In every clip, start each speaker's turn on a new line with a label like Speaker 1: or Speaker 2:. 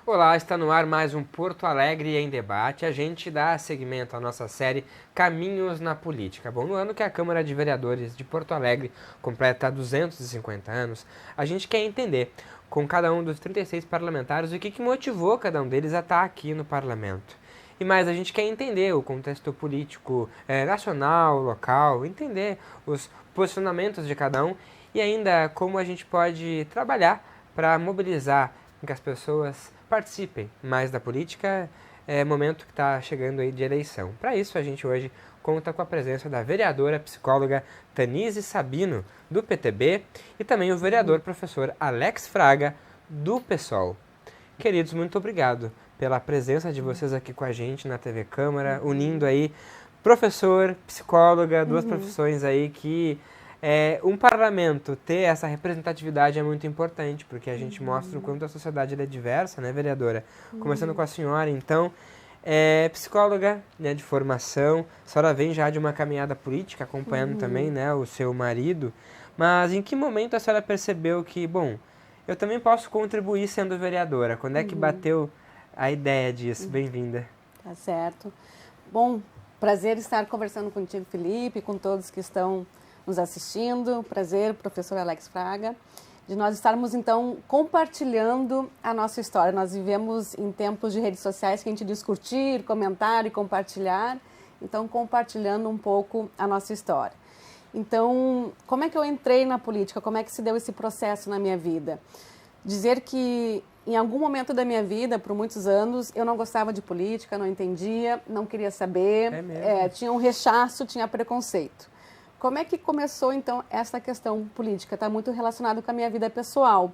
Speaker 1: Olá, está no ar mais um Porto Alegre em Debate. A gente dá seguimento à nossa série Caminhos na Política. Bom, no ano que a Câmara de Vereadores de Porto Alegre completa 250 anos, a gente quer entender com cada um dos 36 parlamentares o que motivou cada um deles a estar aqui no parlamento. E mais, a gente quer entender o contexto político nacional, local, entender os posicionamentos de cada um e ainda como a gente pode trabalhar para mobilizar que as pessoas participem mais da política, momento que está chegando aí de eleição. Para isso, a gente hoje conta com a presença da vereadora psicóloga Tanise Sabino, do PTB, e também o vereador professor Alex Fraga, do PSOL. Queridos, muito obrigado pela presença de vocês aqui com a gente na TV Câmara, unindo aí professor, psicóloga, duas profissões aí que um parlamento ter essa representatividade é muito importante, porque a gente mostra o quanto a sociedade é diversa, né, vereadora? Começando com a senhora, então, psicóloga, né, de formação, a senhora vem já de uma caminhada política, acompanhando também, né, o seu marido, mas em que momento a senhora percebeu que, bom, eu também posso contribuir sendo vereadora? Quando é que bateu a ideia disso? Bem-vinda.
Speaker 2: Tá certo. Bom, prazer estar conversando contigo, Felipe, com todos que estão nos assistindo. Prazer, professor Alex Fraga, de nós estarmos, então, compartilhando a nossa história. Nós vivemos em tempos de redes sociais que a gente diz curtir, comentar e compartilhar. Então, compartilhando um pouco a nossa história. Então, como é que eu entrei na política? Como é que se deu esse processo na minha vida? Dizer que, em algum momento da minha vida, por muitos anos, eu não gostava de política, não entendia, não queria saber. Tinha um rechaço, tinha preconceito. Como é que começou, então, essa questão política? Está muito relacionado com a minha vida pessoal.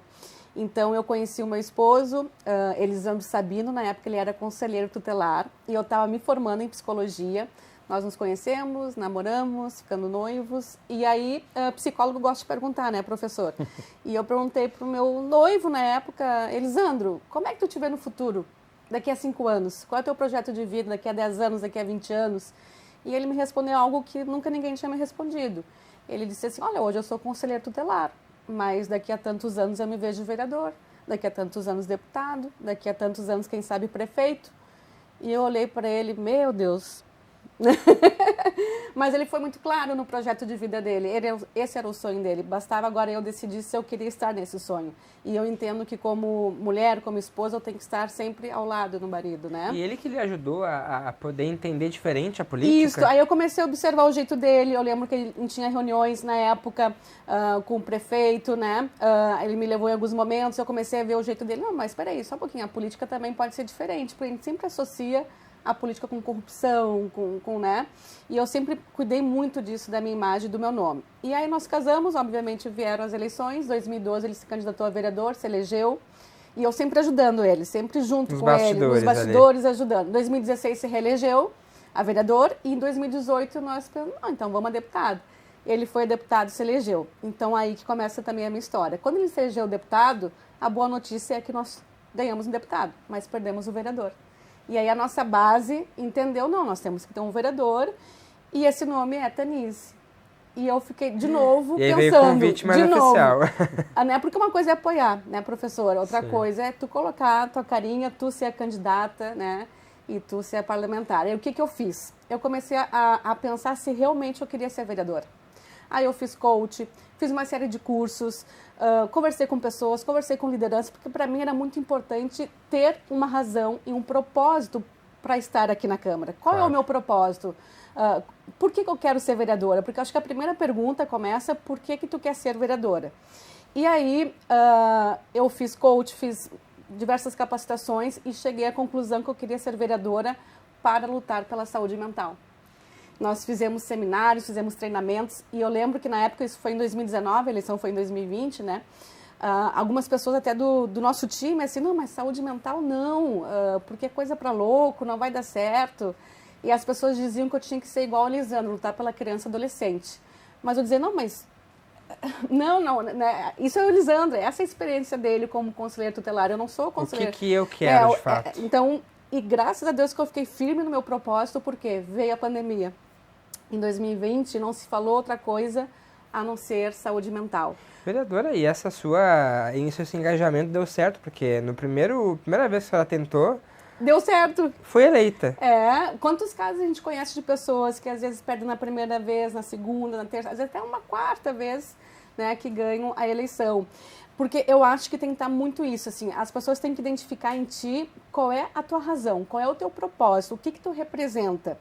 Speaker 2: Então, eu conheci o meu esposo, Elisandro Sabino, na época ele era conselheiro tutelar, e eu estava me formando em psicologia. Nós nos conhecemos, namoramos, ficando noivos, e aí, psicólogo gosta de perguntar, né, professor? E eu perguntei para o meu noivo, na época, Elisandro, como é que tu te vê no futuro? Daqui a 5 anos? Qual é o teu projeto de vida daqui a 10 anos, daqui a 20 anos? E ele me respondeu algo que nunca ninguém tinha me respondido. Ele disse assim, olha, hoje eu sou conselheiro tutelar, mas daqui a tantos anos eu me vejo vereador, daqui a tantos anos deputado, daqui a tantos anos, quem sabe, prefeito. E eu olhei para ele, meu Deus. Mas ele foi muito claro no projeto de vida dele, esse era o sonho dele, bastava agora eu decidir se eu queria estar nesse sonho. E eu entendo que como mulher, como esposa, eu tenho que estar sempre ao lado do marido, né?
Speaker 1: E ele que lhe ajudou a poder entender diferente a política?
Speaker 2: Isso, aí eu comecei a observar o jeito dele, eu lembro que ele tinha reuniões na época com o prefeito, né? Ele me levou em alguns momentos, eu comecei a ver o jeito dele, não, mas espera aí, só um pouquinho, a política também pode ser diferente, porque a gente sempre associa a política com corrupção, né? E eu sempre cuidei muito disso, da minha imagem e do meu nome. E aí nós casamos, obviamente vieram as eleições, em 2012 ele se candidatou a vereador, se elegeu, e eu sempre ajudando ele, sempre junto com ele, nos bastidores ajudando. Em 2016 se reelegeu a vereador, e em 2018 nós pensamos, então vamos a deputado. Ele foi deputado, se elegeu. Então aí que começa também a minha história. Quando ele se elegeu deputado, a boa notícia é que nós ganhamos um deputado, mas perdemos o vereador. E aí a nossa base entendeu, não, nós temos que ter um vereador, e esse nome é Tanise. E eu fiquei de novo
Speaker 1: e aí
Speaker 2: pensando,
Speaker 1: veio o convite mais oficial.
Speaker 2: Né? Porque uma coisa é apoiar, né, professora? Outra coisa é tu colocar a tua carinha, tu ser a candidata, né, e tu ser a parlamentar. E o que eu fiz? Eu comecei a pensar se realmente eu queria ser vereadora. Aí eu fiz coach, fiz uma série de cursos, conversei com pessoas, conversei com liderança, porque para mim era muito importante ter uma razão e um propósito para estar aqui na Câmara. Qual é o meu propósito? Por que eu quero ser vereadora? Porque eu acho que a primeira pergunta começa, por que tu quer ser vereadora? E aí eu fiz coach, fiz diversas capacitações e cheguei à conclusão que eu queria ser vereadora para lutar pela saúde mental. Nós fizemos seminários, fizemos treinamentos, e eu lembro que na época, isso foi em 2019, a eleição foi em 2020, né? Algumas pessoas até do nosso time, assim, não, mas saúde mental não, porque é coisa para louco, não vai dar certo. E as pessoas diziam que eu tinha que ser igual ao Lisandro, lutar pela criança e adolescente. Mas eu dizia, não, mas... Não, né? Isso é o Lisandro, essa é a experiência dele como conselheiro tutelar, eu não sou conselheiro.
Speaker 1: O que eu quero, de fato?
Speaker 2: Então, E graças a Deus que eu fiquei firme no meu propósito, porque veio a pandemia. Em 2020 não se falou outra coisa a não ser saúde mental.
Speaker 1: Vereadora, e esse engajamento deu certo, porque no primeira vez que a senhora tentou,
Speaker 2: Deu certo.
Speaker 1: foi eleita.
Speaker 2: Quantos casos a gente conhece de pessoas que às vezes perdem na primeira vez, na segunda, na terceira, às vezes até uma quarta vez, né, que ganham a eleição. Porque eu acho que tem que estar muito isso, assim, as pessoas têm que identificar em ti qual é a tua razão, qual é o teu propósito, o que tu representa.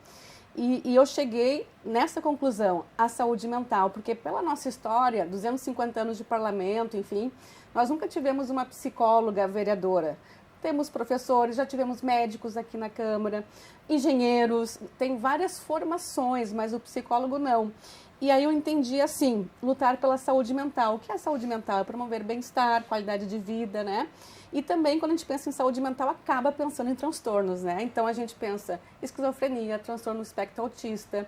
Speaker 2: E eu cheguei nessa conclusão, a saúde mental, porque pela nossa história, 250 anos de parlamento, enfim, nós nunca tivemos uma psicóloga vereadora. Temos professores, já tivemos médicos aqui na Câmara, engenheiros, tem várias formações, mas o psicólogo não. E aí eu entendi assim, lutar pela saúde mental. O que é saúde mental? É promover bem-estar, qualidade de vida, né? E também, quando a gente pensa em saúde mental, acaba pensando em transtornos, né? Então, a gente pensa esquizofrenia, transtorno do espectro autista,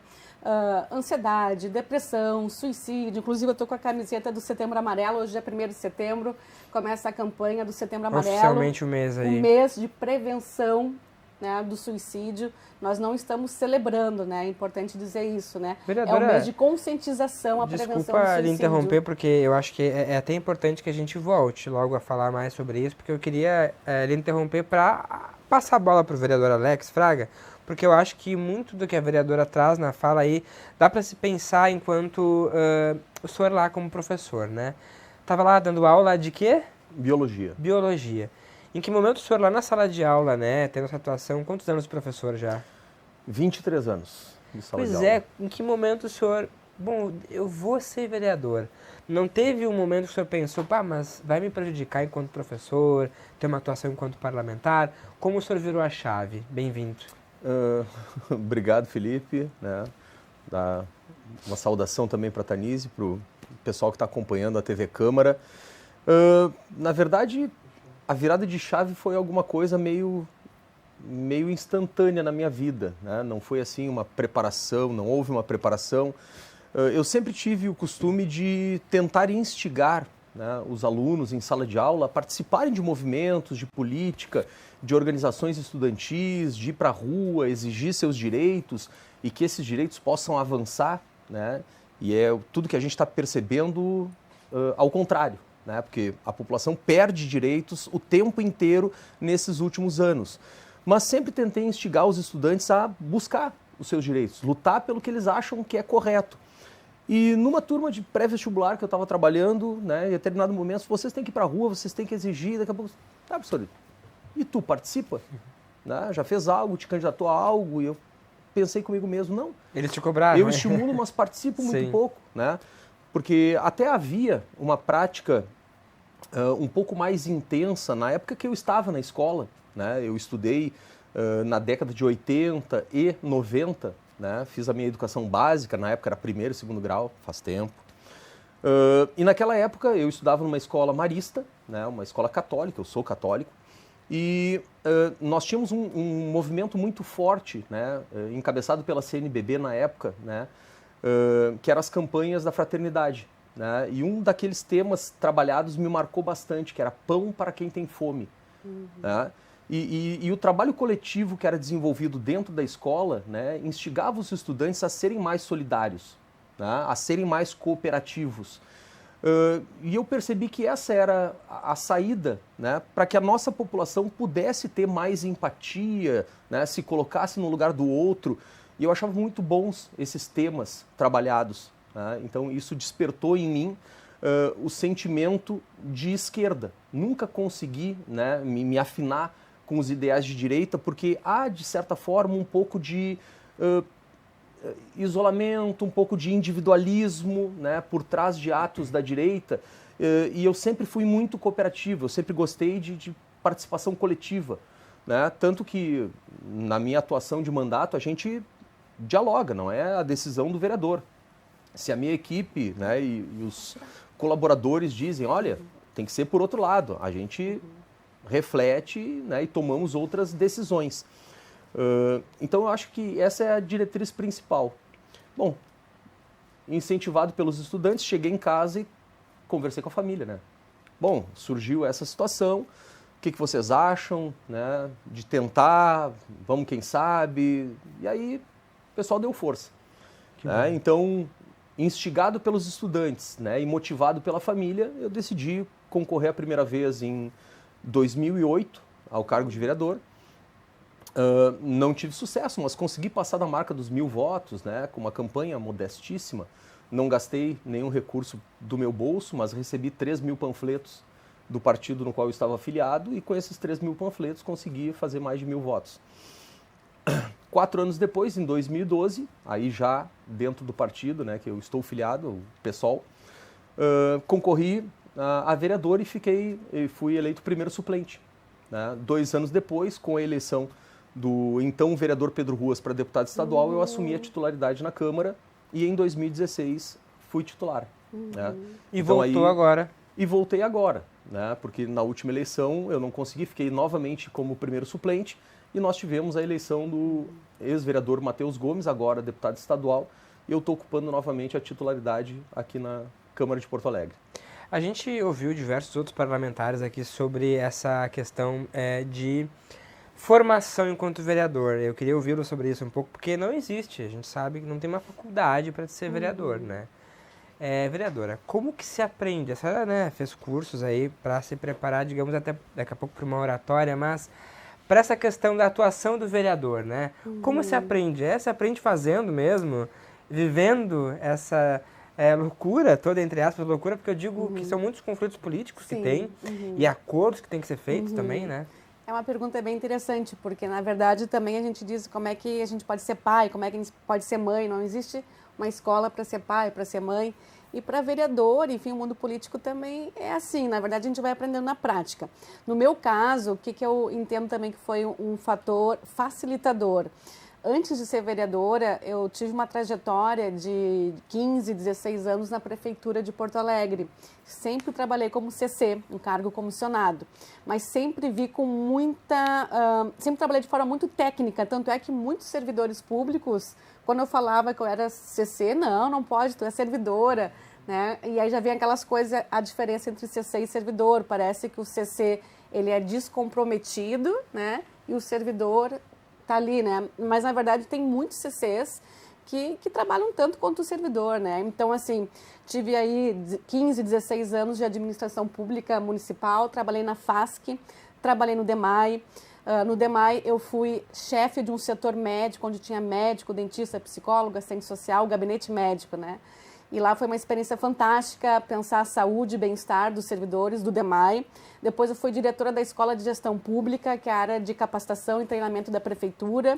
Speaker 2: ansiedade, depressão, suicídio. Inclusive, eu estou com a camiseta do Setembro Amarelo, hoje é 1º de setembro, começa a campanha do Setembro Amarelo.
Speaker 1: Oficialmente o mês aí.
Speaker 2: Um mês de prevenção, né, do suicídio. Nós não estamos celebrando, né? É importante dizer isso, né?
Speaker 1: Vereadora,
Speaker 2: é um mês de conscientização à prevenção do suicídio.
Speaker 1: Desculpa lhe interromper, porque eu acho que é até importante que a gente volte logo a falar mais sobre isso, porque eu queria lhe interromper para passar a bola para o vereador Alex Fraga, porque eu acho que muito do que a vereadora traz na fala aí dá para se pensar enquanto o senhor lá como professor, né? Estava lá dando aula de quê?
Speaker 3: Biologia.
Speaker 1: Biologia. Em que momento o senhor lá na sala de aula, né, tendo essa atuação, quantos anos de professor já?
Speaker 3: 23 anos de sala de aula.
Speaker 1: Pois é, em que momento o senhor, bom, eu vou ser vereador? Não teve um momento que o senhor pensou, pá, mas vai me prejudicar enquanto professor, ter uma atuação enquanto parlamentar? Como o senhor virou a chave? Bem-vindo.
Speaker 3: Obrigado, Felipe. Né? Uma saudação também para a Tanise, para o pessoal que está acompanhando a TV Câmara. Na verdade, a virada de chave foi alguma coisa meio instantânea na minha vida, né? Não foi assim uma preparação, não houve uma preparação. Eu sempre tive o costume de tentar instigar, né, os alunos em sala de aula a participarem de movimentos, de política, de organizações estudantis, de ir para a rua, exigir seus direitos e que esses direitos possam avançar, né? E é tudo que a gente está percebendo ao contrário, né? Porque a população perde direitos o tempo inteiro nesses últimos anos. Mas sempre tentei instigar os estudantes a buscar os seus direitos, lutar pelo que eles acham que é correto. E numa turma de pré-vestibular que eu estava trabalhando, né, em determinado momento, vocês têm que ir para a rua, vocês têm que exigir, daqui a pouco, tá, professor, e tu participa? Né, já fez algo, te candidatou a algo? E eu pensei comigo mesmo, não.
Speaker 1: Eles te cobraram,
Speaker 3: eu
Speaker 1: né?
Speaker 3: estimulo, mas participo muito
Speaker 1: Sim.
Speaker 3: pouco, né? Porque até havia uma prática um pouco mais intensa na época que eu estava na escola, né? Eu estudei na década de 80 e 90, né? Fiz a minha educação básica, na época era 1º e 2º grau, faz tempo. E naquela época eu estudava numa escola marista, né? Uma escola católica, eu sou católico, e nós tínhamos um movimento muito forte, né? Encabeçado pela CNBB na época, né? Que eram as campanhas da fraternidade. Né? E um daqueles temas trabalhados me marcou bastante, que era pão para quem tem fome. Uhum. Né? E o trabalho coletivo que era desenvolvido dentro da escola, né, instigava os estudantes a serem mais solidários, né, a serem mais cooperativos. E eu percebi que essa era a saída, né, para que a nossa população pudesse ter mais empatia, né, se colocasse no lugar do outro. E eu achava muito bons esses temas trabalhados. Né? Então isso despertou em mim o sentimento de esquerda. Nunca consegui, né, me afinar com os ideais de direita, porque há, de certa forma, um pouco de isolamento, um pouco de individualismo, né, por trás de atos da direita, e eu sempre fui muito cooperativo, eu sempre gostei de participação coletiva, né, tanto que na minha atuação de mandato a gente dialoga, não é a decisão do vereador. Se a minha equipe, né, e os colaboradores dizem, olha, tem que ser por outro lado, a gente reflete, né, e tomamos outras decisões. Então eu acho que essa é a diretriz principal. Bom, incentivado pelos estudantes, cheguei em casa e conversei com a família, né? Bom, surgiu essa situação, que vocês acham, né, de tentar, vamos quem sabe, e aí o pessoal deu força. Né? Então, instigado pelos estudantes, né, e motivado pela família, eu decidi concorrer a primeira vez em 2008 ao cargo de vereador. Não tive sucesso, mas consegui passar da marca dos 1.000 votos, né, com uma campanha modestíssima. Não gastei nenhum recurso do meu bolso, mas recebi 3.000 panfletos do partido no qual eu estava afiliado, e com esses 3.000 panfletos consegui fazer mais de 1.000 votos. 4 anos depois, em 2012, aí já dentro do partido, né, que eu estou filiado, o PSOL, concorri a vereador e fui eleito primeiro suplente. Né? 2 anos depois, com a eleição do então vereador Pedro Ruas para deputado estadual, eu assumi a titularidade na Câmara e em 2016 fui titular. Né?
Speaker 1: E então, voltou agora.
Speaker 3: E voltei agora, né? Porque na última eleição eu não consegui, fiquei novamente como primeiro suplente, e nós tivemos a eleição do ex-vereador Matheus Gomes, agora deputado estadual, e eu estou ocupando novamente a titularidade aqui na Câmara de Porto Alegre.
Speaker 1: A gente ouviu diversos outros parlamentares aqui sobre essa questão de formação enquanto vereador. Eu queria ouvi-lo sobre isso um pouco, porque não existe, a gente sabe que não tem uma faculdade para ser vereador, né? Vereadora, como que se aprende? A senhora, né, fez cursos aí para se preparar, digamos, até daqui a pouco para uma oratória, mas para essa questão da atuação do vereador, né? Como se aprende? Se aprende fazendo mesmo, vivendo essa loucura, toda entre aspas, loucura, porque eu digo que são muitos conflitos políticos que tem e acordos que tem que ser feitos também, né?
Speaker 2: É uma pergunta bem interessante, porque na verdade também a gente diz como é que a gente pode ser pai, como é que a gente pode ser mãe, não existe uma escola para ser pai, para ser mãe. E para vereador, enfim, o mundo político também é assim, na verdade a gente vai aprendendo na prática. No meu caso, o que eu entendo também que foi um fator facilitador? Antes de ser vereadora, eu tive uma trajetória de 15, 16 anos na Prefeitura de Porto Alegre. Sempre trabalhei como CC, um cargo comissionado, mas sempre vi com sempre trabalhei de forma muito técnica, tanto é que muitos servidores públicos, quando eu falava que eu era CC, não pode, tu é servidora, né? E aí já vem aquelas coisas, a diferença entre CC e servidor, parece que o CC ele é descomprometido, né? E o servidor tá ali, né? Mas na verdade tem muitos CCs que trabalham tanto quanto o servidor, né? Então, assim, tive aí 15, 16 anos de administração pública municipal, trabalhei na FASC, trabalhei no DEMAI. No DEMAI eu fui chefe de um setor médico, onde tinha médico, dentista, psicólogo, assistente social, gabinete médico, né? E lá foi uma experiência fantástica, pensar a saúde e bem-estar dos servidores do DEMAI. Depois eu fui diretora da Escola de Gestão Pública, que é a área de capacitação e treinamento da Prefeitura.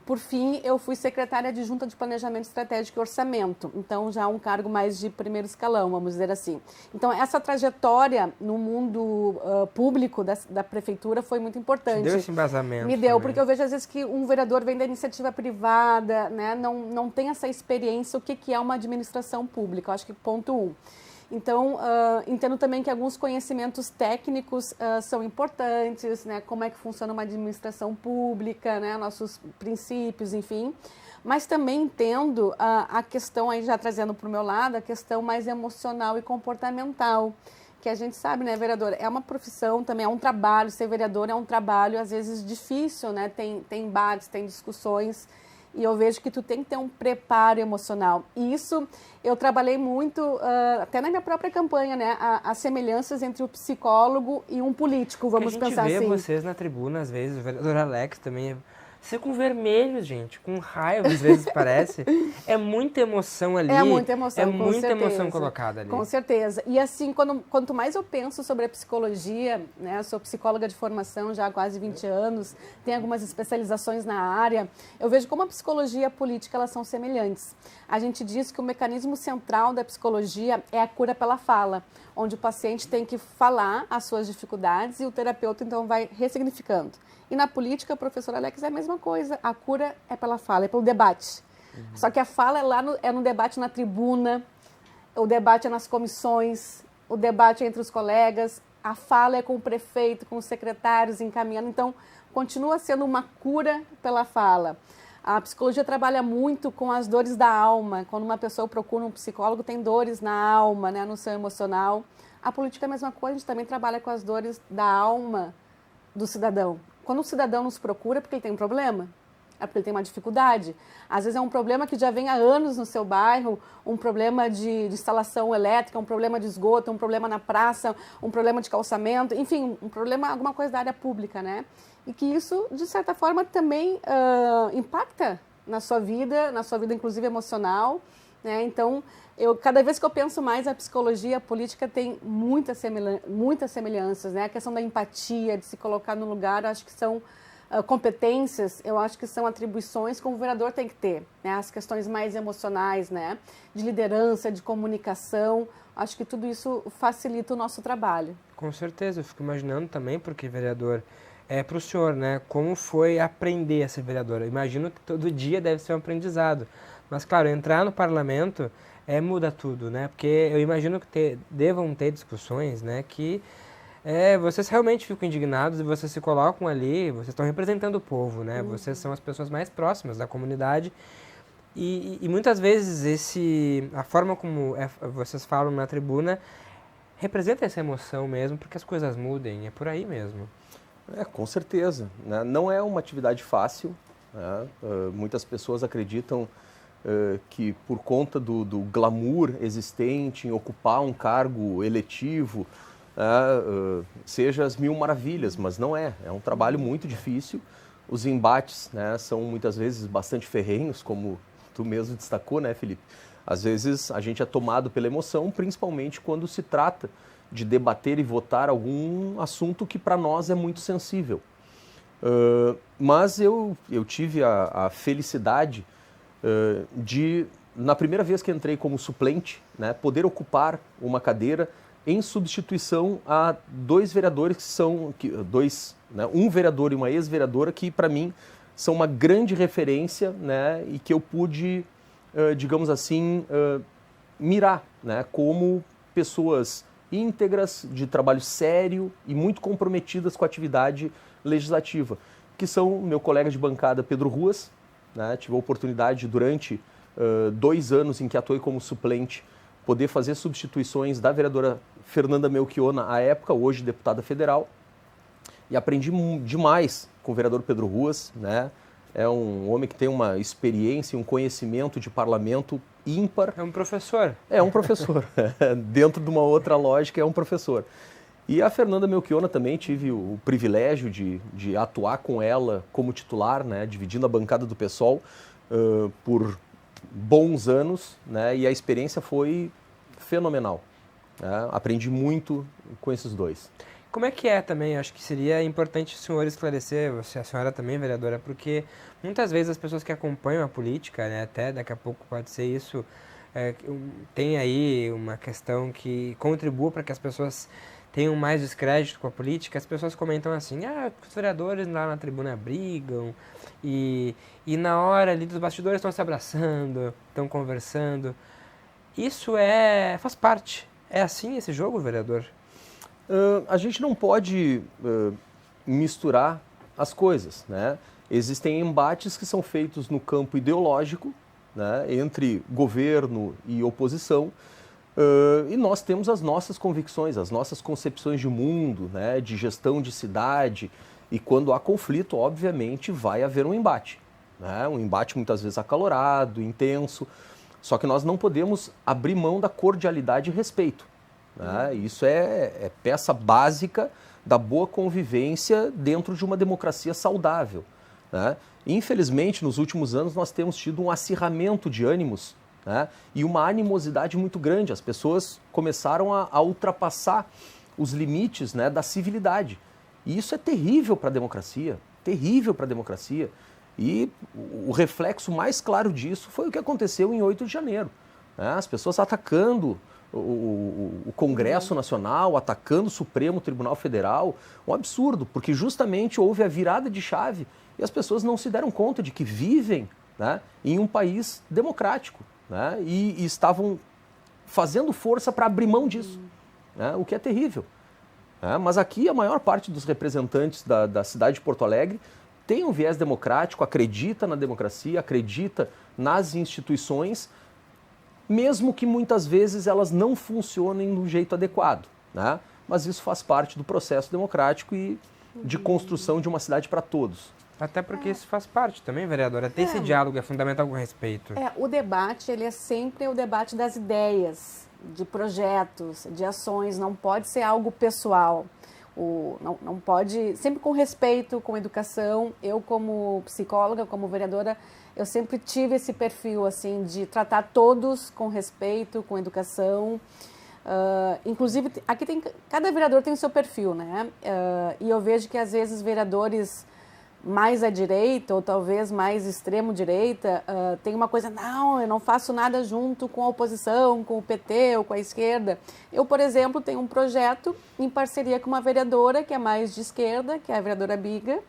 Speaker 2: Por fim, eu fui secretária adjunta de Planejamento Estratégico e Orçamento. Então, já um cargo mais de primeiro escalão, vamos dizer assim. Então, essa trajetória no mundo público da Prefeitura foi muito importante.
Speaker 1: Te deu esse embasamento.
Speaker 2: Me deu,
Speaker 1: também.
Speaker 2: porque eu vejo às vezes que um vereador vem da iniciativa privada, né? Não tem essa experiência, o que é uma administração pública. Eu acho que ponto 1. Então, entendo também que alguns conhecimentos técnicos são importantes, né? Como é que funciona uma administração pública, né? Nossos princípios, enfim. Mas também entendo a questão, aí já trazendo para o meu lado, a questão mais emocional e comportamental. Que a gente sabe, né, vereador? É uma profissão também, é um trabalho, ser vereador é um trabalho, às vezes, difícil, né? Tem embates, tem discussões. E eu vejo que tu tem que ter um preparo emocional. E isso eu trabalhei muito, até na minha própria campanha, né? As semelhanças entre o psicólogo e um político, vamos pensar assim.
Speaker 1: A gente vê vocês na tribuna, às vezes, o vereador Alex também. Você com vermelho, gente, com raiva, às vezes parece. É muita emoção ali.
Speaker 2: É muita emoção,
Speaker 1: É
Speaker 2: com
Speaker 1: muita
Speaker 2: certeza.
Speaker 1: emoção colocada ali.
Speaker 2: Com certeza. E assim, quanto mais eu penso sobre a psicologia, né, eu sou psicóloga de formação já há quase 20 anos, tenho algumas especializações na área, eu vejo como a psicologia e a política elas são semelhantes. A gente diz que o mecanismo central da psicologia é a cura pela fala, onde o paciente tem que falar as suas dificuldades e o terapeuta então vai ressignificando. E na política, professor Alex, é a mesma coisa. A cura é pela fala, é pelo debate. Só que a fala é no debate na tribuna, o debate é nas comissões, o debate é entre os colegas, a fala é com o prefeito, com os secretários, encaminhando. Então, continua sendo uma cura pela fala. A psicologia trabalha muito com as dores da alma. Quando uma pessoa procura um psicólogo, tem dores na alma, né, no seu emocional. A política é a mesma coisa, a gente também trabalha com as dores da alma, do cidadão. Quando o cidadão nos procura é porque ele tem um problema, é porque ele tem uma dificuldade. Às vezes é um problema que já vem há anos no seu bairro, um problema de instalação elétrica, um problema de esgoto, um problema na praça, um problema de calçamento, enfim, um problema, alguma coisa da área pública, né? E que isso, de certa forma, também impacta na sua vida inclusive emocional, né? Então, cada vez que eu penso mais, a psicologia, a política tem muitas semelhanças, né? A questão da empatia, de se colocar no lugar, eu acho que são competências, eu acho que são atribuições que o vereador tem que ter, né? As questões mais emocionais, né? De liderança, de comunicação, acho que tudo isso facilita o nosso trabalho.
Speaker 1: Com certeza, eu fico imaginando também, porque vereador para o senhor, né? Como foi aprender a ser vereador? Eu imagino que todo dia deve ser um aprendizado, mas claro, entrar no parlamento muda tudo, né? Porque eu imagino que devam ter discussões, né? Que vocês realmente ficam indignados e vocês se colocam ali, vocês estão representando o povo, né? Vocês são as pessoas mais próximas da comunidade e muitas vezes a forma como vocês falam na tribuna representa essa emoção mesmo, porque as coisas mudem, é por aí mesmo.
Speaker 3: Com certeza, né? Não é uma atividade fácil, né? Muitas pessoas acreditam que por conta do glamour existente em ocupar um cargo eletivo, seja as mil maravilhas, mas não é. É um trabalho muito difícil. Os embates, né, são muitas vezes bastante ferrenhos, como tu mesmo destacou, né, Felipe? Às vezes a gente é tomado pela emoção, principalmente quando se trata de debater e votar algum assunto que para nós é muito sensível. Mas eu tive a felicidade de, na primeira vez que entrei como suplente, né, poder ocupar uma cadeira em substituição a dois vereadores que são, um vereador e uma ex-vereadora que para mim são uma grande referência, né, e que eu pude, digamos assim, mirar, né, como pessoas íntegras, de trabalho sério e muito comprometidas com a atividade legislativa, que são meu colega de bancada Pedro Ruas, né? Tive a oportunidade durante 2 anos em que atuei como suplente, poder fazer substituições da vereadora Fernanda Melchiona, à época, hoje deputada federal, e aprendi demais com o vereador Pedro Ruas, né? É um homem que tem uma experiência e um conhecimento de parlamento ímpar.
Speaker 1: É um professor.
Speaker 3: É um professor. Dentro de uma outra lógica, é um professor. E a Fernanda Melchiona também tive o privilégio de atuar com ela como titular, né, dividindo a bancada do PSOL por bons anos, né, e a experiência foi fenomenal. Né? Aprendi muito com esses dois.
Speaker 1: Como é que é também? Acho que seria importante o senhor esclarecer, a senhora também, vereadora, porque muitas vezes as pessoas que acompanham a política, né, até daqui a pouco pode ser isso, tem aí uma questão que contribua para que as pessoas tenham mais descrédito com a política. As pessoas comentam assim, os vereadores lá na tribuna brigam e na hora ali dos bastidores estão se abraçando, estão conversando. Isso faz parte. É assim esse jogo, vereador?
Speaker 3: A gente não pode misturar as coisas, né? Existem embates que são feitos no campo ideológico, né, entre governo e oposição, e nós temos as nossas convicções, as nossas concepções de mundo, né, de gestão de cidade, e quando há conflito, obviamente, vai haver um embate, né? Um embate muitas vezes acalorado, intenso, só que nós não podemos abrir mão da cordialidade e respeito. Né? Isso é peça básica da boa convivência dentro de uma democracia saudável. Né? Infelizmente, nos últimos anos, nós temos tido um acirramento de ânimos, né, e uma animosidade muito grande. As pessoas começaram a ultrapassar os limites, né, da civilidade. E isso é terrível para a democracia, terrível para a democracia. E o reflexo mais claro disso foi o que aconteceu em 8 de janeiro. Né? As pessoas atacando o Congresso Nacional, atacando o Supremo Tribunal Federal, um absurdo, porque justamente houve a virada de chave e as pessoas não se deram conta de que vivem, né, em um país democrático, né, e estavam fazendo força para abrir mão disso, né, o que é terrível. Mas aqui a maior parte dos representantes da cidade de Porto Alegre tem um viés democrático, acredita na democracia, acredita nas instituições, mesmo que muitas vezes elas não funcionem do jeito adequado, né? Mas isso faz parte do processo democrático e de construção de uma cidade para todos.
Speaker 1: Até porque isso faz parte também, vereadora. Ter esse diálogo é fundamental com respeito.
Speaker 2: O debate, ele é sempre o debate das ideias, de projetos, de ações, não pode ser algo pessoal. Não pode, sempre com respeito, com educação. Eu, como psicóloga, como vereadora, eu sempre tive esse perfil, assim, de tratar todos com respeito, com educação. Inclusive, aqui cada vereador tem o seu perfil, né? E eu vejo que, às vezes, vereadores mais à direita, ou talvez mais extremo-direita, tem uma coisa, não, eu não faço nada junto com a oposição, com o PT ou com a esquerda. Eu, por exemplo, tenho um projeto em parceria com uma vereadora que é mais de esquerda, que é a vereadora Biga,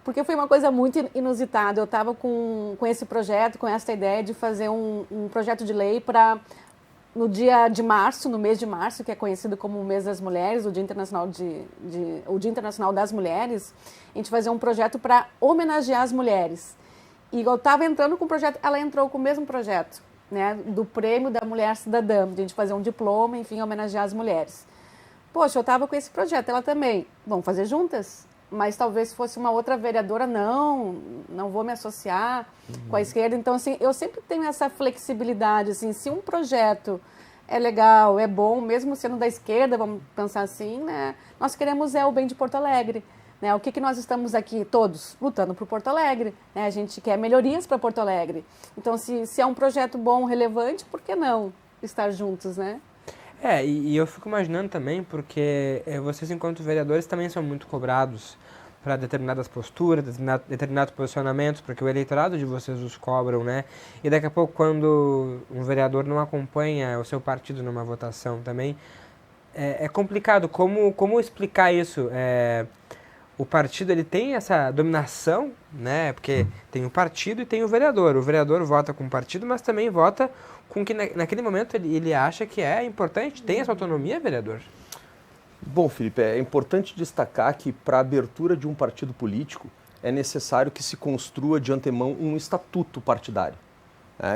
Speaker 2: porque foi uma coisa muito inusitada. Eu estava com esse projeto, com essa ideia de fazer um projeto de lei para, no dia de março, no mês de março, que é conhecido como o mês das mulheres, o Dia Internacional, o Dia Internacional das Mulheres, a gente fazer um projeto para homenagear as mulheres. E eu estava entrando com o projeto, ela entrou com o mesmo projeto, né, do Prêmio da Mulher Cidadã, de a gente fazer um diploma, enfim, homenagear as mulheres. Poxa, eu estava com esse projeto, ela também. Vamos fazer juntas? Mas talvez fosse uma outra vereadora, não vou me associar com a esquerda. Então, assim, eu sempre tenho essa flexibilidade, assim, se um projeto é legal, é bom, mesmo sendo da esquerda, vamos pensar assim, né? Nós queremos o bem de Porto Alegre, né? O que nós estamos aqui todos lutando por Porto Alegre, né? A gente quer melhorias para Porto Alegre. Então, se é um projeto bom, relevante, por que não estar juntos, né?
Speaker 1: E eu fico imaginando também, porque vocês, enquanto vereadores, também são muito cobrados para determinadas posturas, determinados posicionamentos, porque o eleitorado de vocês os cobram, né? E daqui a pouco, quando um vereador não acompanha o seu partido numa votação também, é complicado. Como explicar isso? O partido, ele tem essa dominação, né? Porque tem o partido e tem o vereador. O vereador vota com o partido, mas também vota com o que naquele momento ele acha que é importante. Tem essa autonomia, vereador?
Speaker 3: Bom, Felipe, é importante destacar que para a abertura de um partido político é necessário que se construa de antemão um estatuto partidário,